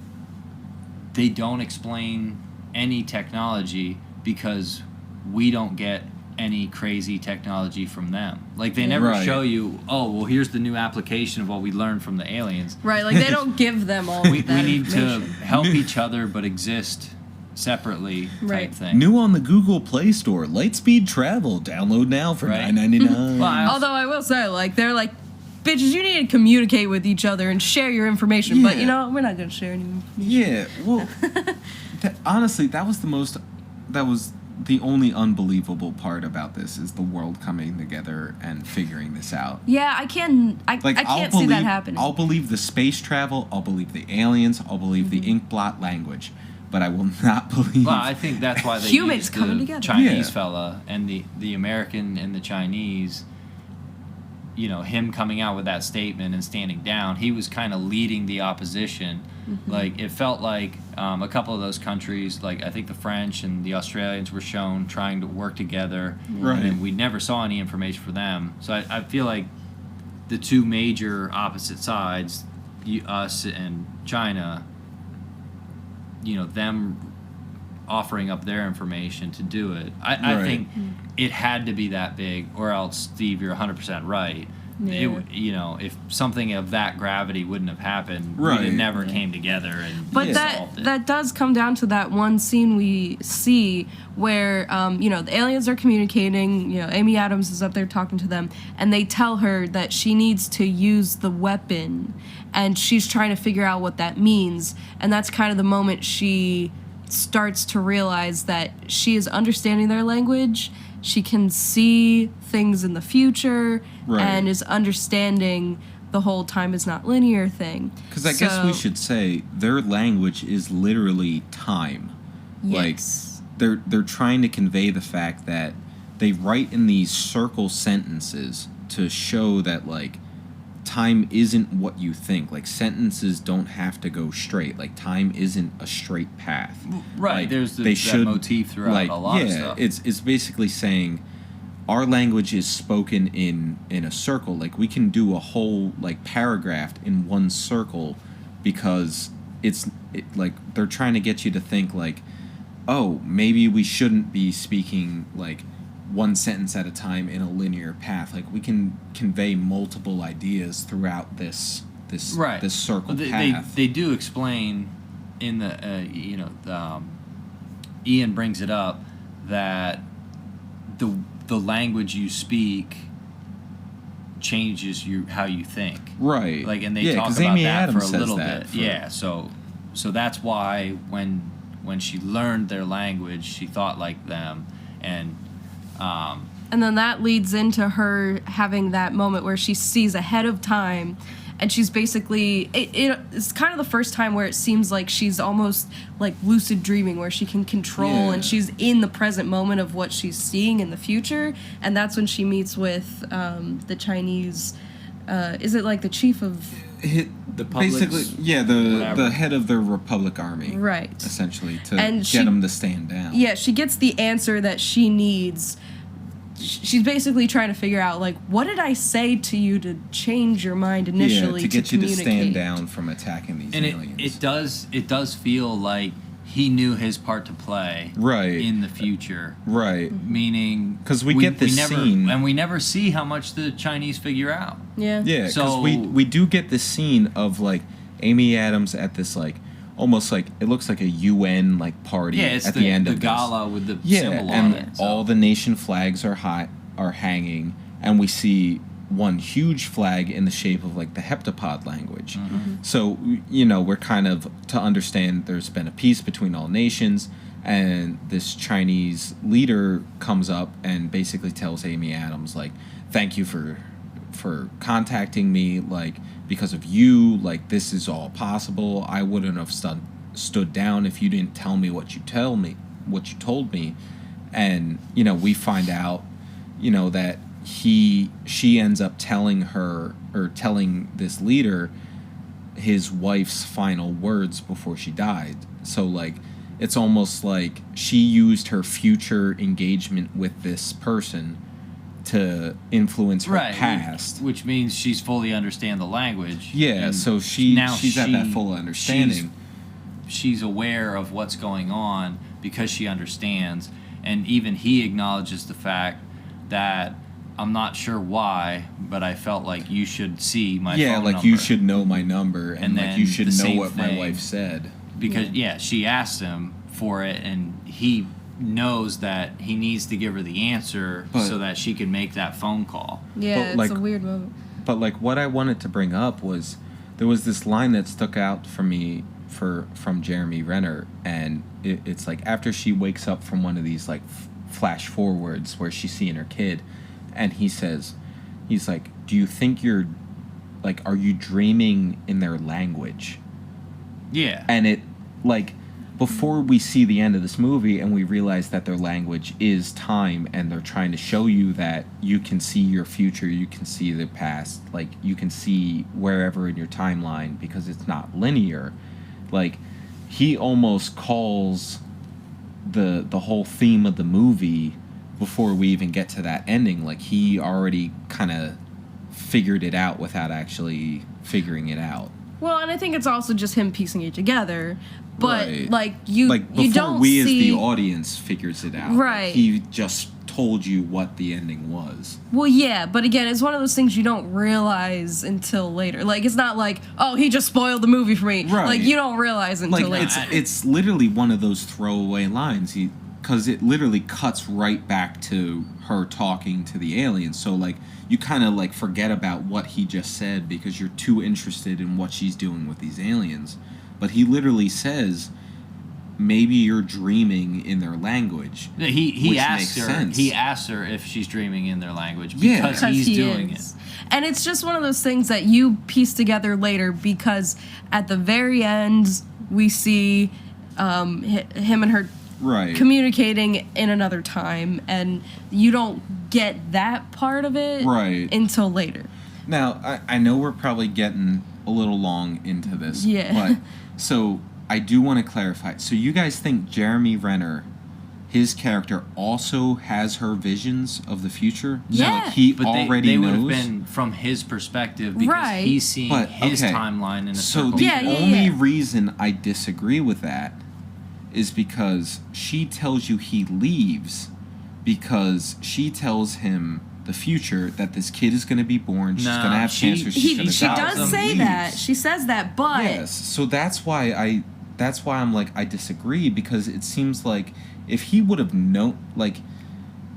they don't explain any technology because we don't get any crazy technology from them. Like they never Right. show you, oh well, here's the new application of what we learned from the aliens. Right, like they don't give them all We that need to information. help each other but exist separately type Right. thing. New on the Google Play Store, Lightspeed Travel. Download now for Right. $9.99. Well, I also- Although I will say, like, they're like, bitches, you need to communicate with each other and share your information. But, Yeah. you know, we're not going to share any information. Yeah, well, honestly, that was the only unbelievable part about this is the world coming together and figuring this out. Yeah, I can't I'll see that happening. I'll believe the space travel. I'll believe the aliens. I'll believe the inkblot language, but I will not believe. Well, I think that's why they Humans used coming the together. Chinese Yeah. fella and the American and the Chinese. You know, him coming out with that statement and standing down, he was kind of leading the opposition. Like it felt like a couple of those countries, like I think the French and the Australians, were shown trying to work together, Right. and we never saw any information for them. So I feel like the two major opposite sides, us and China, you know, them offering up their information to do it. I Right. think it had to be that big, or else, Steve, you're 100% right. if something of that gravity wouldn't have happened, Right. we'd have never came together and But solved it. that does come down to that one scene we see where the aliens are communicating. Amy Adams is up there talking to them, and they tell her that she needs to use the weapon, and she's trying to figure out what that means. And that's kind of the moment she starts to realize that she is understanding their language. She can see things in the future, Right. and is understanding the whole time is not linear thing. Because I guess we should say their language is literally time. Yes. Like they're trying to convey the fact that they write in these circle sentences to show that like time isn't what you think. Like sentences don't have to go straight. Like time isn't a straight path. Right, Like, there's they that motif throughout a lot of stuff. It's basically saying our language is spoken in a circle. Like we can do a whole like paragraph in one circle because like they're trying to get you to think like, oh, maybe we shouldn't be speaking like one sentence at a time in a linear path. Like we can convey multiple ideas throughout this Right. this circle They, path. they do explain in the Ian brings it up that the language you speak changes how you think. Right. Like, and they Yeah, talk 'cause about Amy that Adams for a says little that bit. for- Yeah, so that's why when she learned their language, she thought like them, and And then that leads into her having that moment where she sees ahead of time, and she's basically it's kind of the first time where it seems like she's almost like lucid dreaming, where she can control Yeah. and she's in the present moment of what she's seeing in the future. And that's when she meets with the Chinese is it like the chief of the public's basically, yeah, the whatever. head of the Republic Army, Right. essentially, to And get them to stand down. Yeah, she gets the answer that she needs. She's basically trying to figure out, like, what did I say to you to change your mind initially to get you to stand communicate? down from attacking these and aliens. it does feel like he knew his part to play Right. in the future. Right. Meaning, 'Cause we get this never, scene- and we never see how much the Chinese figure out. Yeah. Yeah, because So- we do get this scene of like Amy Adams at this like almost like it looks like a UN like party Yeah, it's at the end the of this. gala with the Yeah, symbol and on it. So. all the nation flags are hanging, and we see one huge flag in the shape of like the heptapod language. Mm-hmm. So we're kind of to understand there's been a peace between all nations, and this Chinese leader comes up and basically tells Amy Adams like, "Thank you for contacting me. Like because of you, like this is all possible. I wouldn't have stood down if you didn't tell me what you told me." And we find out that she ends up telling this leader his wife's final words before she died. So like it's almost like she used her future engagement with this person to influence her right, past. which means she's fully understand the language. Yeah, And so she's at that she- full understanding. She's aware of what's going on because she understands, and even he acknowledges the fact that I'm not sure why, but I felt like you should see my phone like number. you should know my number, and like then you should the know same what my thing. wife said. Because she asked him for it, and he knows that he needs to give her the answer But- so that she can make that phone call. Yeah, But, it's like- a weird moment. But like what I wanted to bring up was there was this line that stuck out for me from Jeremy Renner, and it's like after she wakes up from one of these like flash forwards where she's seeing her kid, and he's like, "Do you think you're like are you dreaming in their language?" Yeah. And it like before we see the end of this movie and we realize that their language is time, and they're trying to show you that you can see your future, you can see the past, like you can see wherever in your timeline because it's not linear. Like he almost calls the whole theme of the movie before we even get to that ending. Like he already kind of figured it out without actually figuring it out. Well, and I think it's also just him piecing it together. But Right. like you Like before you don't we see as the audience figures it out. Like, Right. he just told you what the ending was. Well, yeah, but again, it's one of those things you don't realize until later. Like, it's not like, oh, he just spoiled the movie for me. Right. Like, you don't realize until Like later. it's literally one of those throwaway lines. Because it literally cuts right back to her talking to the aliens. So like you kind of like forget about what he just said because you're too interested in what she's doing with these aliens. But he literally says, maybe you're dreaming in their language. He which asked makes her. sense. He asked her if she's dreaming in their language Yeah. because Because he's he doing is. And it's just one of those things that you piece together later because at the very end, we see him and her Right. communicating in another time, and you don't get that part of it Right. until later. Now, I know we're probably getting a little long into this. Yeah. But, so, I do want to clarify. So, you guys think Jeremy Renner, his character, also has her visions of the future? So, Yeah. like, he But already they would knows? have been from his perspective because Right. he's seeing But, his okay. timeline in a So, circle. the Yeah, yeah, only yeah. reason I disagree with that is because she tells you he leaves because she tells him the future that this kid is going to be born, she's No, going to have she- cancer, she's going to She die. does them say Leaves. that. She says that, but Yes, so that's why I'm like I disagree because it seems like if he would have known, like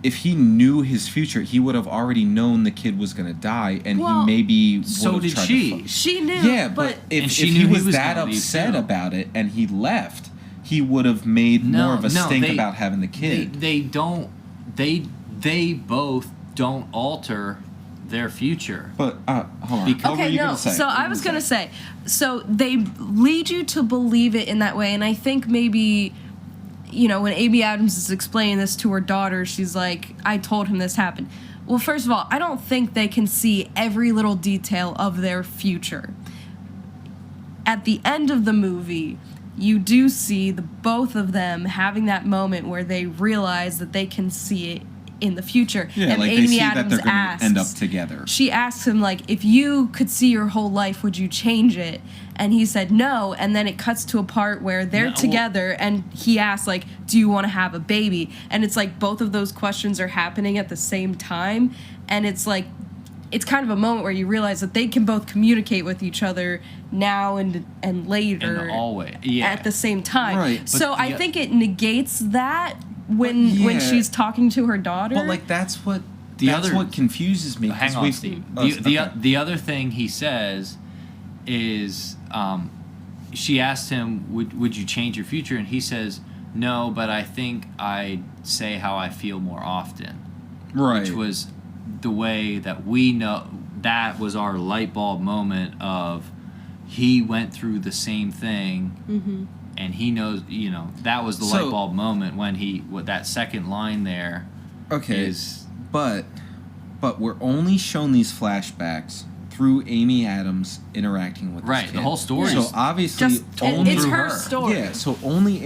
if he knew his future, he would have already known the kid was gonna die, and Well, he maybe so would have did tried she. To she knew. yeah, but And if she he knew he was was that gonna leave, upset too. about it and he left, he would have made more of a stink about having the kid. They don't. They both don't alter their future. But hold on. Because- What were Okay, you no. gonna say? So What were I you was gonna say? say, so they lead you to believe it in that way, and I think maybe, you know, when Amy Adams is explaining this to her daughter, she's like, "I told him this happened." Well, first of all, I don't think they can see every little detail of their future. At the end of the movie, you do see the both of them having that moment where they realize that they can see it in the future. Yeah, and like Amy they see Adams that they're gonna asks, end up together. she asks him, like, if you could see your whole life, would you change it? And he said no, and then it cuts to a part where they're No, well- together, and he asks, like, do you want to have a baby? And it's like both of those questions are happening at the same time, and it's like, it's kind of a moment where you realize that they can both communicate with each other now and later And always, yeah. at the same time. Right, but So I the- think it negates that when yeah. she's talking to her daughter. But like that's what confuses me. 'cause Hang on, we've- Steve. oh, The okay. the other thing he says is, she asked him, "Would you change your future?" And he says, "No, but I think I'd say how I feel more often." right. Which was the way that we know that was our light bulb moment of he went through the same thing. And he knows, you know, that was the So- light bulb moment when what that second line there Okay, is. but we're only shown these flashbacks through Amy Adams interacting with Right, this the kid. whole story So is obviously, just only it's through her her. story. yeah. So only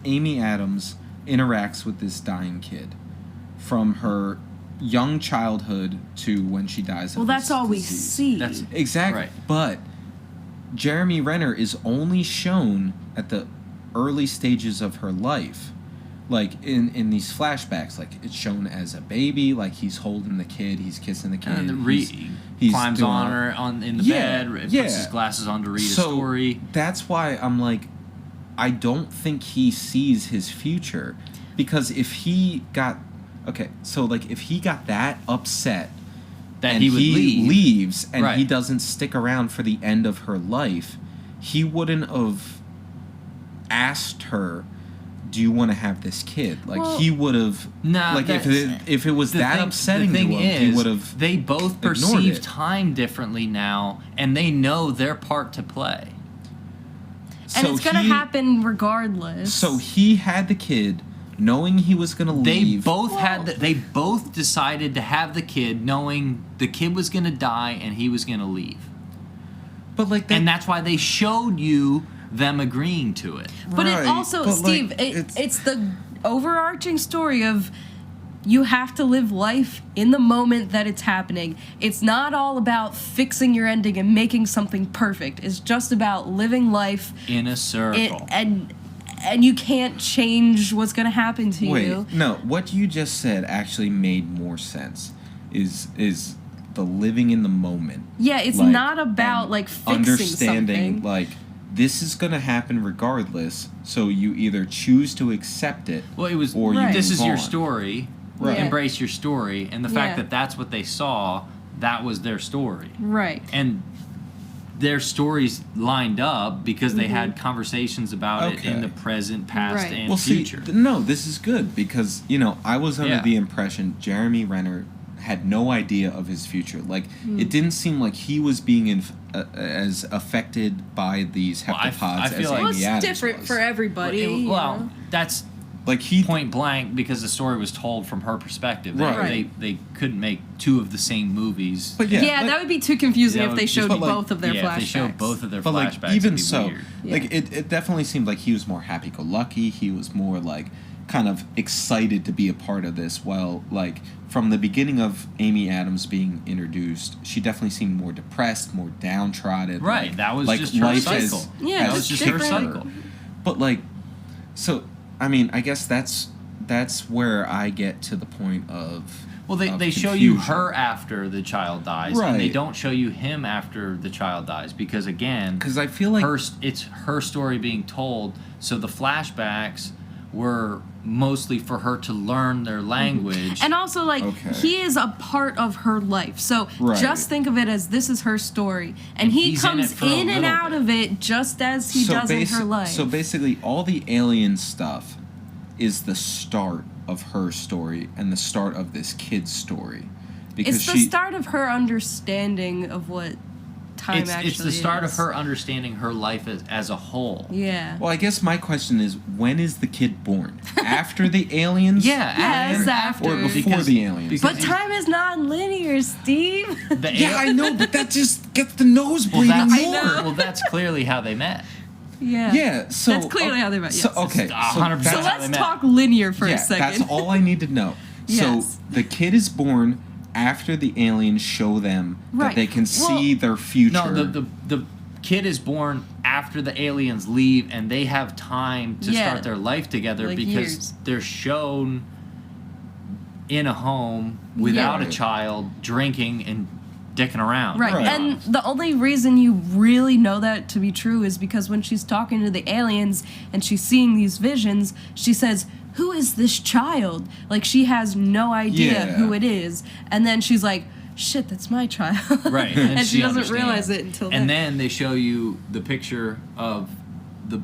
Amy Adams interacts with this dying kid from her young childhood to when she dies. Well, of that's this all we disease. see. That's Exactly. Right. But Jeremy Renner is only shown at the early stages of her life. Like in these flashbacks, like it's shown as a baby, like he's holding the kid, he's kissing the kid, and he's climbs doing on all- her in the Yeah, bed, puts yeah. his glasses on to read So a story. that's why I'm like, I don't think he sees his future, because if he got if he got that upset That and he would leave. leaves and Right. he doesn't stick around for the end of her life, he wouldn't have asked her, "Do you want to have this kid?" Like Well, he would have. Nah, like if it was that upsetting the thing to him, he is, would have. They both ignored perceive it. time differently now, and they know their part to play. And it's gonna happen regardless. So he had the kid, knowing he was gonna They leave. both they both decided to have the kid, knowing the kid was gonna die and he was gonna leave, but like that, and that's why they showed you them agreeing to it. But right, it also, but, Steve, like, it's the overarching story of you have to live life in the moment that it's happening. It's not all about fixing your ending and making something perfect. It's just about living life In a circle. and and you can't change what's gonna happen to Wait, you. no. What you just said actually made more sense. Is the living in the moment. Yeah, it's Like, not about and like fixing understanding something. like this is gonna happen regardless. So you either choose to accept it. Well, it was. Or you Right. This move is your on. story. Right. Yeah. Embrace your story, and the fact Yeah. that that's what they saw, that was their story, Right. and their stories lined up because they Mm-hmm. had conversations about it in Okay. the present, past, Right. and Well, future. no, this is good because I was under Yeah. the impression Jeremy Renner had no idea of his future. Like Mm. it didn't seem like he was being as affected by these Well, I heptapods feel as like- Well, Amy it's Adams different was. for everybody. you well, know? that's Like he point blank because the story was told from her perspective. Right. They couldn't make two of the same movies. But Yeah, but- that would be too confusing That if would they just- showed but, like, both of their yeah, flashbacks. if they showed both of their But flashbacks, like even it'd be so, weird. like it definitely seemed like he was more happy-go-lucky. He was more like kind of excited to be a part of this. While like from the beginning of Amy Adams being introduced, she definitely seemed more depressed, more downtrodden. Right, like- that was like just her life cycle. Yeah, that just was just her different. cycle. But like, so I mean, I guess that's where I get to the point of. Well, of they show you confusion. her after the child dies, and they Right. don't show you him after the child dies because again, Because I feel like it's her story being told. So the flashbacks were mostly for her to learn their language. And also, like, Okay. he is a part of her life. So Right. just think of it as this is her story. And he he's in comes it for a in and little out bit. of it just as he does in her life. So basically, all the alien stuff is the start of her story and the start of this kid's story. Because it's the start of her understanding of what time actually it's the start is. of her understanding her life as a whole. Yeah. Well, I guess my question is, when is the kid born? After the aliens? Yeah, Yes, and- after. Or before Because- the aliens? because But time is non-linear, Steve. the Yeah, al- I know, but that just gets the nose well, bleeding that's, more. well, that's clearly how they met. yeah. Yeah, so That's clearly how they met, So, yes. okay, 100%. So That's how they let's met. talk linear for yeah, a second. that's all I need to know. Yes. So the kid is born after the aliens show them Right. that they can Well, see their future. No, the kid is born after the aliens leave, and they have time to Yeah. start their life together Like because years. they're shown in a home without Yeah. a child drinking and dicking around. Right. Right. And the only reason you really know that to be true is because when she's talking to the aliens and she's seeing these visions, she says, "Who is this child?" Like she has no idea Yeah. who it is. And then she's like, "Shit, that's my child." Right, and she doesn't understands. realize it until And then they show you the picture of the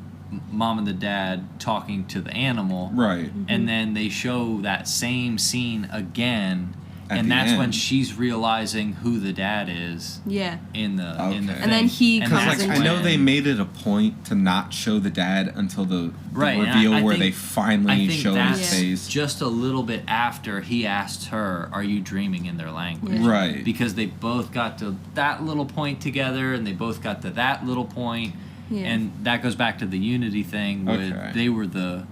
mom and the dad talking to the animal. Right. And then they show that same scene again, At and the that's when end. she's realizing who the dad is Yeah. in the Okay. thing. And then he And comes Because that's like I know when- they made it a point to not show the dad until the Right, and reveal I where think- they I finally think show that's his face. just a little bit after he asked her, "Are you dreaming in their language?" Yeah. Right. Because they both got to that little point together, and they both got to that little point, Yeah. and that goes back to the unity thing with Okay. they were the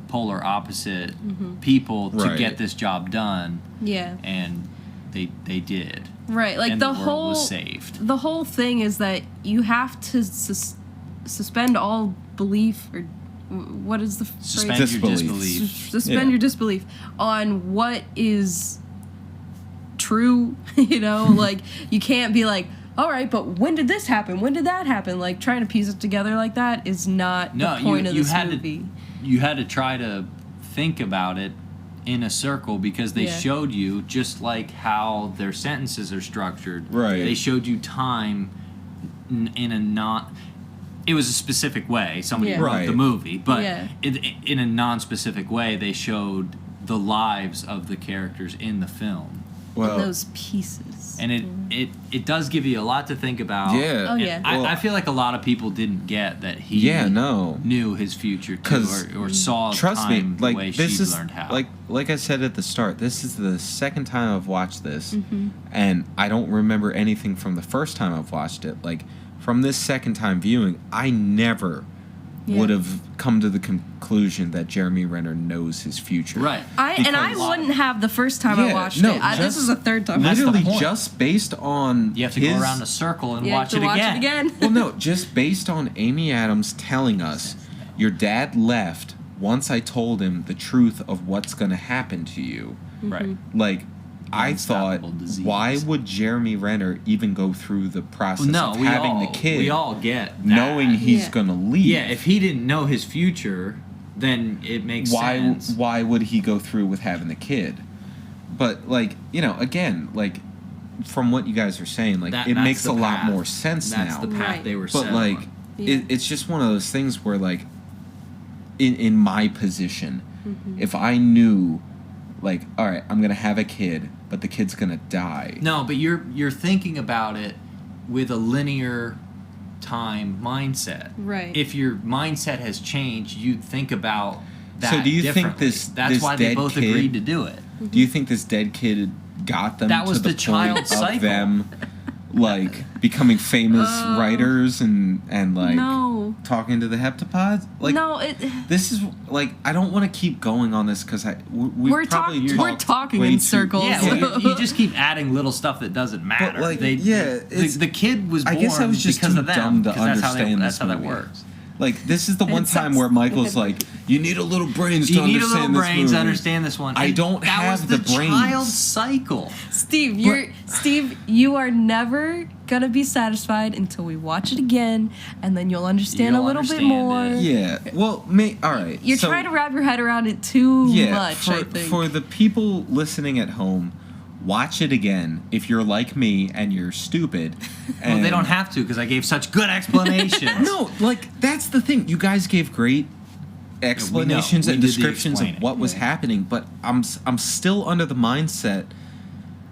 polar opposite people to Right. get this job done, Yeah. and they did. Right. Like and the the world whole was saved. the whole thing is that you have to suspend all belief or what is the Suspend phrase? your Disbelief. disbelief. Suspend Yeah. your disbelief on what is true. You know, like you can't be like, all right, but when did this happen? When did that happen? Like trying to piece it together like that is not No, the point of you this had movie. to you had to try to think about it in a circle because they Yeah. showed you just like how their sentences are structured. Right. They showed you time in a not. It was a specific way. Somebody Yeah. wrote Right. the movie, but Yeah. in a non-specific way, they showed the lives of the characters in the film, Well, Those pieces. and it does give you a lot to think about. Yeah. Oh, And yeah. I, Well- I feel like a lot of people didn't get that he yeah, no. knew his future too, 'Cause or saw Trust me, time the way like this she is learned how. like I said at the start, this is the second time I've watched this, Mm-hmm. and I don't remember anything from the first time I've watched it. Like from this second time viewing, I never Yeah. would have come to the conclusion that Jeremy Renner knows his future. right. And I because- wouldn't have the first time I Yeah, watched no, it. This just- is the third time. That's the Literally point. just based on You have to his, go around a circle and You watch, have to it, again. Well, no, just based on Amy Adams telling us Your dad left once I told him the truth of what's going to happen to you. Right. Like, I thought, Unstoppable disease. why would Jeremy Renner even go through the process No, of we having all the kid, we all get that. knowing he's Yeah. going to leave? Yeah, if he didn't know his future, then it makes sense. Why would he go through with having the kid? But like, again, like from what you guys are saying, like it That's makes the a lot path. more sense That's now. the path Right. they were But set like on. Yeah. it's just one of those things where like in my position, if I knew like, all right, I'm gonna have a kid, but the kid's gonna die. No, but you're thinking about it with a linear time mindset. Right. If your mindset has changed, you'd think about that. So do you think differently. this why they dead both kid- agreed to do it. Do you think this dead kid got them That to was the the child point cycle. of them like becoming famous writers and like No. talking to the heptapods? Like no, this is like I don't want to keep going on this because we're probably we're talked talking way in too- circles. Yeah, well, you just keep adding little stuff that doesn't matter. like, They, yeah, the, it's- the kid was born I guess I was just because too of them. dumb to 'cause that's understand that's this how that movie. works. Like this is the one It time sucks. where Michael's like, "You need a little brains to You need a understand little this brains to movie." understand this one. I And don't that have was the the brains. child cycle. Steve, you are never gonna be satisfied until we watch it again, and then you'll understand You'll a little bit understand more. it. Yeah. Well, all right. You're so, trying to wrap your head around it too much, for, I think. for the people listening at home, watch it again if you're like me and you're stupid. Well, they and- don't have to because I gave such good explanations. No, like that's the thing. You guys gave great explanations We and did the descriptions of explaining. what was happening, but I'm still under the mindset.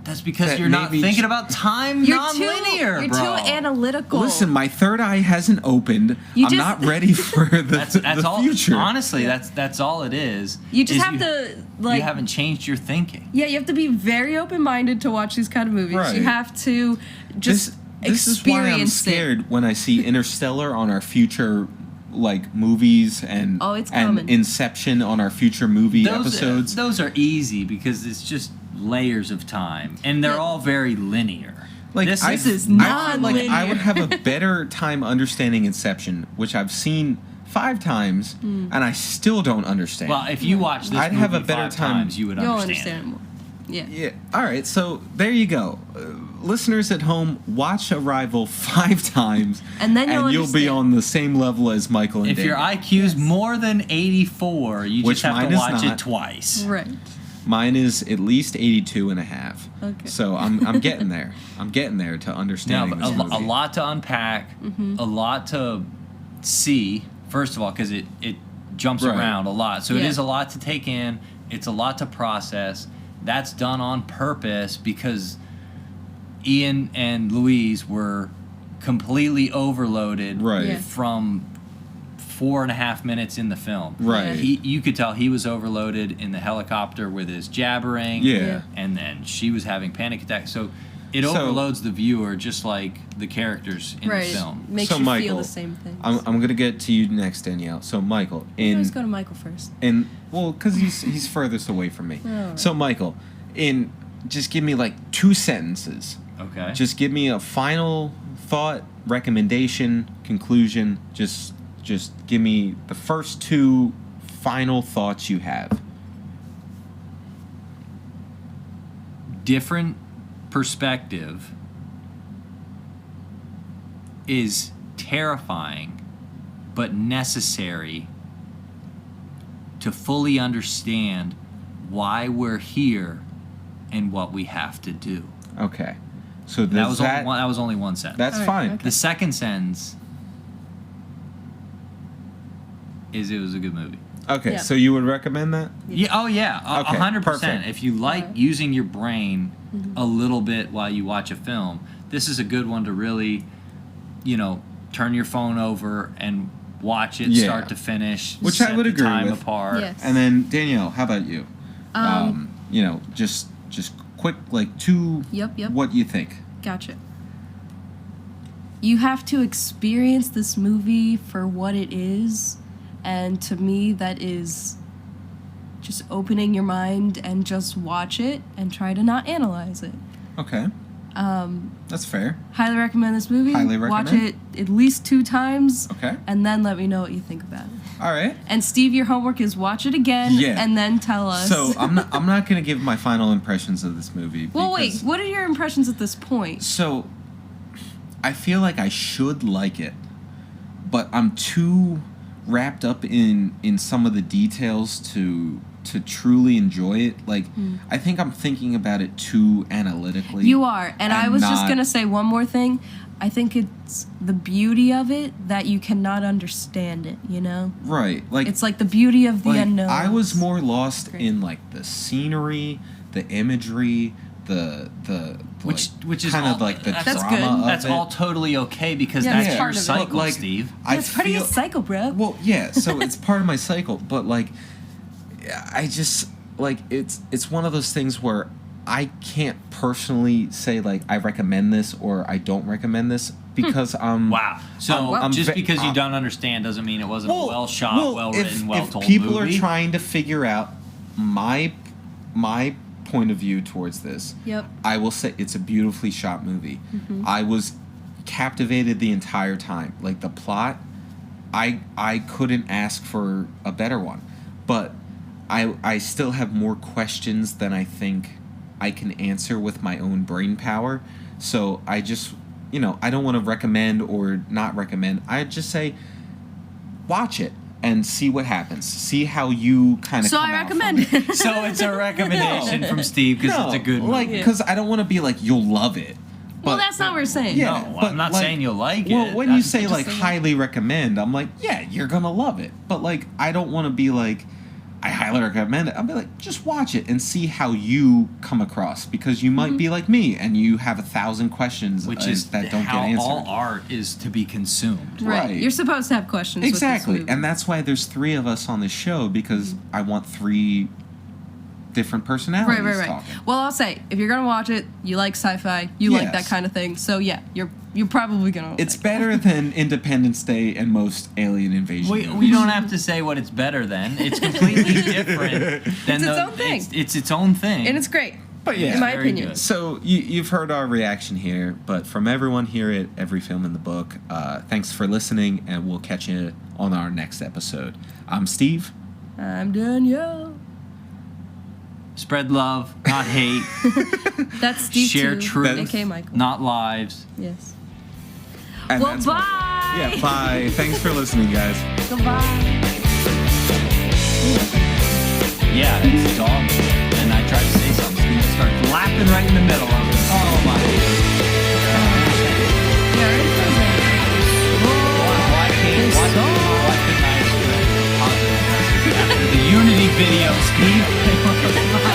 That's because That you're not maybe- thinking about time you're non-linear, too, bro. You're too analytical. Listen, my third eye hasn't opened. You I'm just- not ready for the, That's the all. future. Honestly, that's all it is. You just is have to like. you haven't changed your thinking. Yeah, you have to be very open-minded to watch these kind of movies. Right. You have to just this is why I'm experience scared it. when I see Interstellar on our future like movies and Oh, it's and coming. Inception on our future movie episodes. Those are easy because it's just layers of time, and they're Yeah. all very linear. Like this I, is is I feel like non-linear. I would have a better time understanding Inception, which I've seen 5 times, Hmm. and I still don't understand. well, if you watch this I'd movie have a better 5 time- times, you would You'll understand. understand it more. Yeah. yeah. All right. So there you go. Listeners at home, watch Arrival 5 times, And then you'll be understand. on the same level as Michael and If your David. IQ's more than 84, you Which just have mine to is watch not. it twice. Right. Mine is at least 82 and a half. Okay. So I'm getting there. I'm getting there to No, understanding but this movie. a lot to unpack, a lot to see. First of all, because it jumps Right. around a lot, so it Yeah. is a lot to take in. It's a lot to process. That's done on purpose because Ian and Louise were completely overloaded Right. Yeah. from 4.5 minutes in the film. Right. You could tell he was overloaded in the helicopter with his jabbering. Yeah. And then she was having panic attacks. So it So- overloads the viewer just like the characters in Right. the film. Makes So, you Michael, feel the same thing. I'm gonna get to you next, Danielle. So Michael, Let's go to Michael first. because he's furthest away from me. Alright. So Michael, just give me like 2 sentences. Okay. Just give me a final thought, recommendation, conclusion. Just give me the first 2 final thoughts you have. Different perspective is terrifying but necessary to fully understand why we're here and what we have to do. Okay. So That was, that, only one, that was only one sentence. that's Alright, fine. okay. The second sentence is it was a good movie. Okay, Yeah. so you would recommend that? Yeah. Oh yeah. Okay, 100%. perfect. If you like Alright. using your brain a little bit while you watch a film, this is a good one to really, turn your phone over and watch it Yeah. start to finish. Which I set would the agree time with. apart. Yes. And then Danielle, how about you? Just quick, like 2. Yep. What you think? Gotcha. You have to experience this movie for what it is, and to me, that is just opening your mind and just watch it and try to not analyze it. Okay. That's fair. Highly recommend this movie. Highly Watch recommend. it at least 2 times. Okay. And then let me know what you think about it. All right. And Steve, your homework is watch it again Yeah. and then tell us. So I'm not gonna give my final impressions of this movie. well, wait. because- What are your impressions at this point? So I feel like I should like it, but I'm too wrapped up in some of the details to truly enjoy it. Like I think I'm thinking about it too analytically. You are. And I was just not- going to say one more thing. I think it's the beauty of it that you cannot understand it, you know? Right. Like It's like the beauty of the like, unknown. I was more lost Great. in like the scenery, the imagery, the Which is kind all, of like the that's drama good. of That's it. all totally okay because Yeah, that's that's your part of it. cycle, Like, Steve. I That's part of your feel- cycle, bro. Well, yeah, so it's part of my cycle, but like I just like it's one of those things where I can't personally say like I recommend this or I don't recommend this because Wow. So I'm just ve- because you don't understand doesn't mean it wasn't a well shot, well written, well told if people movie. are trying to figure out my point of view towards this, Yep. I will say it's a beautifully shot movie. I was captivated the entire time. Like the plot, I couldn't ask for a better one. But I still have more questions than I think I can answer with my own brain power. So I just, I don't want to recommend or not recommend. I just say watch it and see what happens. See how you kind of So I recommend it. So it's a recommendation from Steve because it's a good movie. like because I don't want to be like you'll love it. Well, But- that's not what we're saying. Yeah, No, but I'm not like- saying you'll like Well, it. when you That's say just like saying- highly recommend, I'm like, yeah, you're gonna love it. But like, I don't want to be like, I highly recommend it. I'll be like, just watch it and see how you come across because you might be like me and you have 1,000 questions which is that don't how get answered. all art is to be consumed. Right. Right. You're supposed to have questions. Exactly, With this movie. and that's why there's 3 of us on this show because I want 3 different personalities Right. talking. Well, I'll say if you're gonna watch it, you like sci-fi, you like that Yes. kind of thing. So yeah, you're probably gonna. It's like it. better than Independence Day and most alien invasion We movies. don't have to say what it's better than. It's completely different than It's its own thing. It's its own thing. and it's great. But yeah, in my very opinion. good. So you've heard our reaction here, but from everyone here at Every Film in the Book, thanks for listening, and we'll catch you on our next episode. I'm Steve. I'm Danielle. Spread love, not hate. That's Steve Share too, truth, aka Michael. not lives. Yes. And Well, that's my- bye. Yeah, bye. Thanks for listening, guys. Goodbye. Yeah, it's a dog. And I tried to say something. Steve starts laughing right in the middle. I was like, oh my. Yeah, already says that. Why couldn't I express positive message after the Unity video, Steve?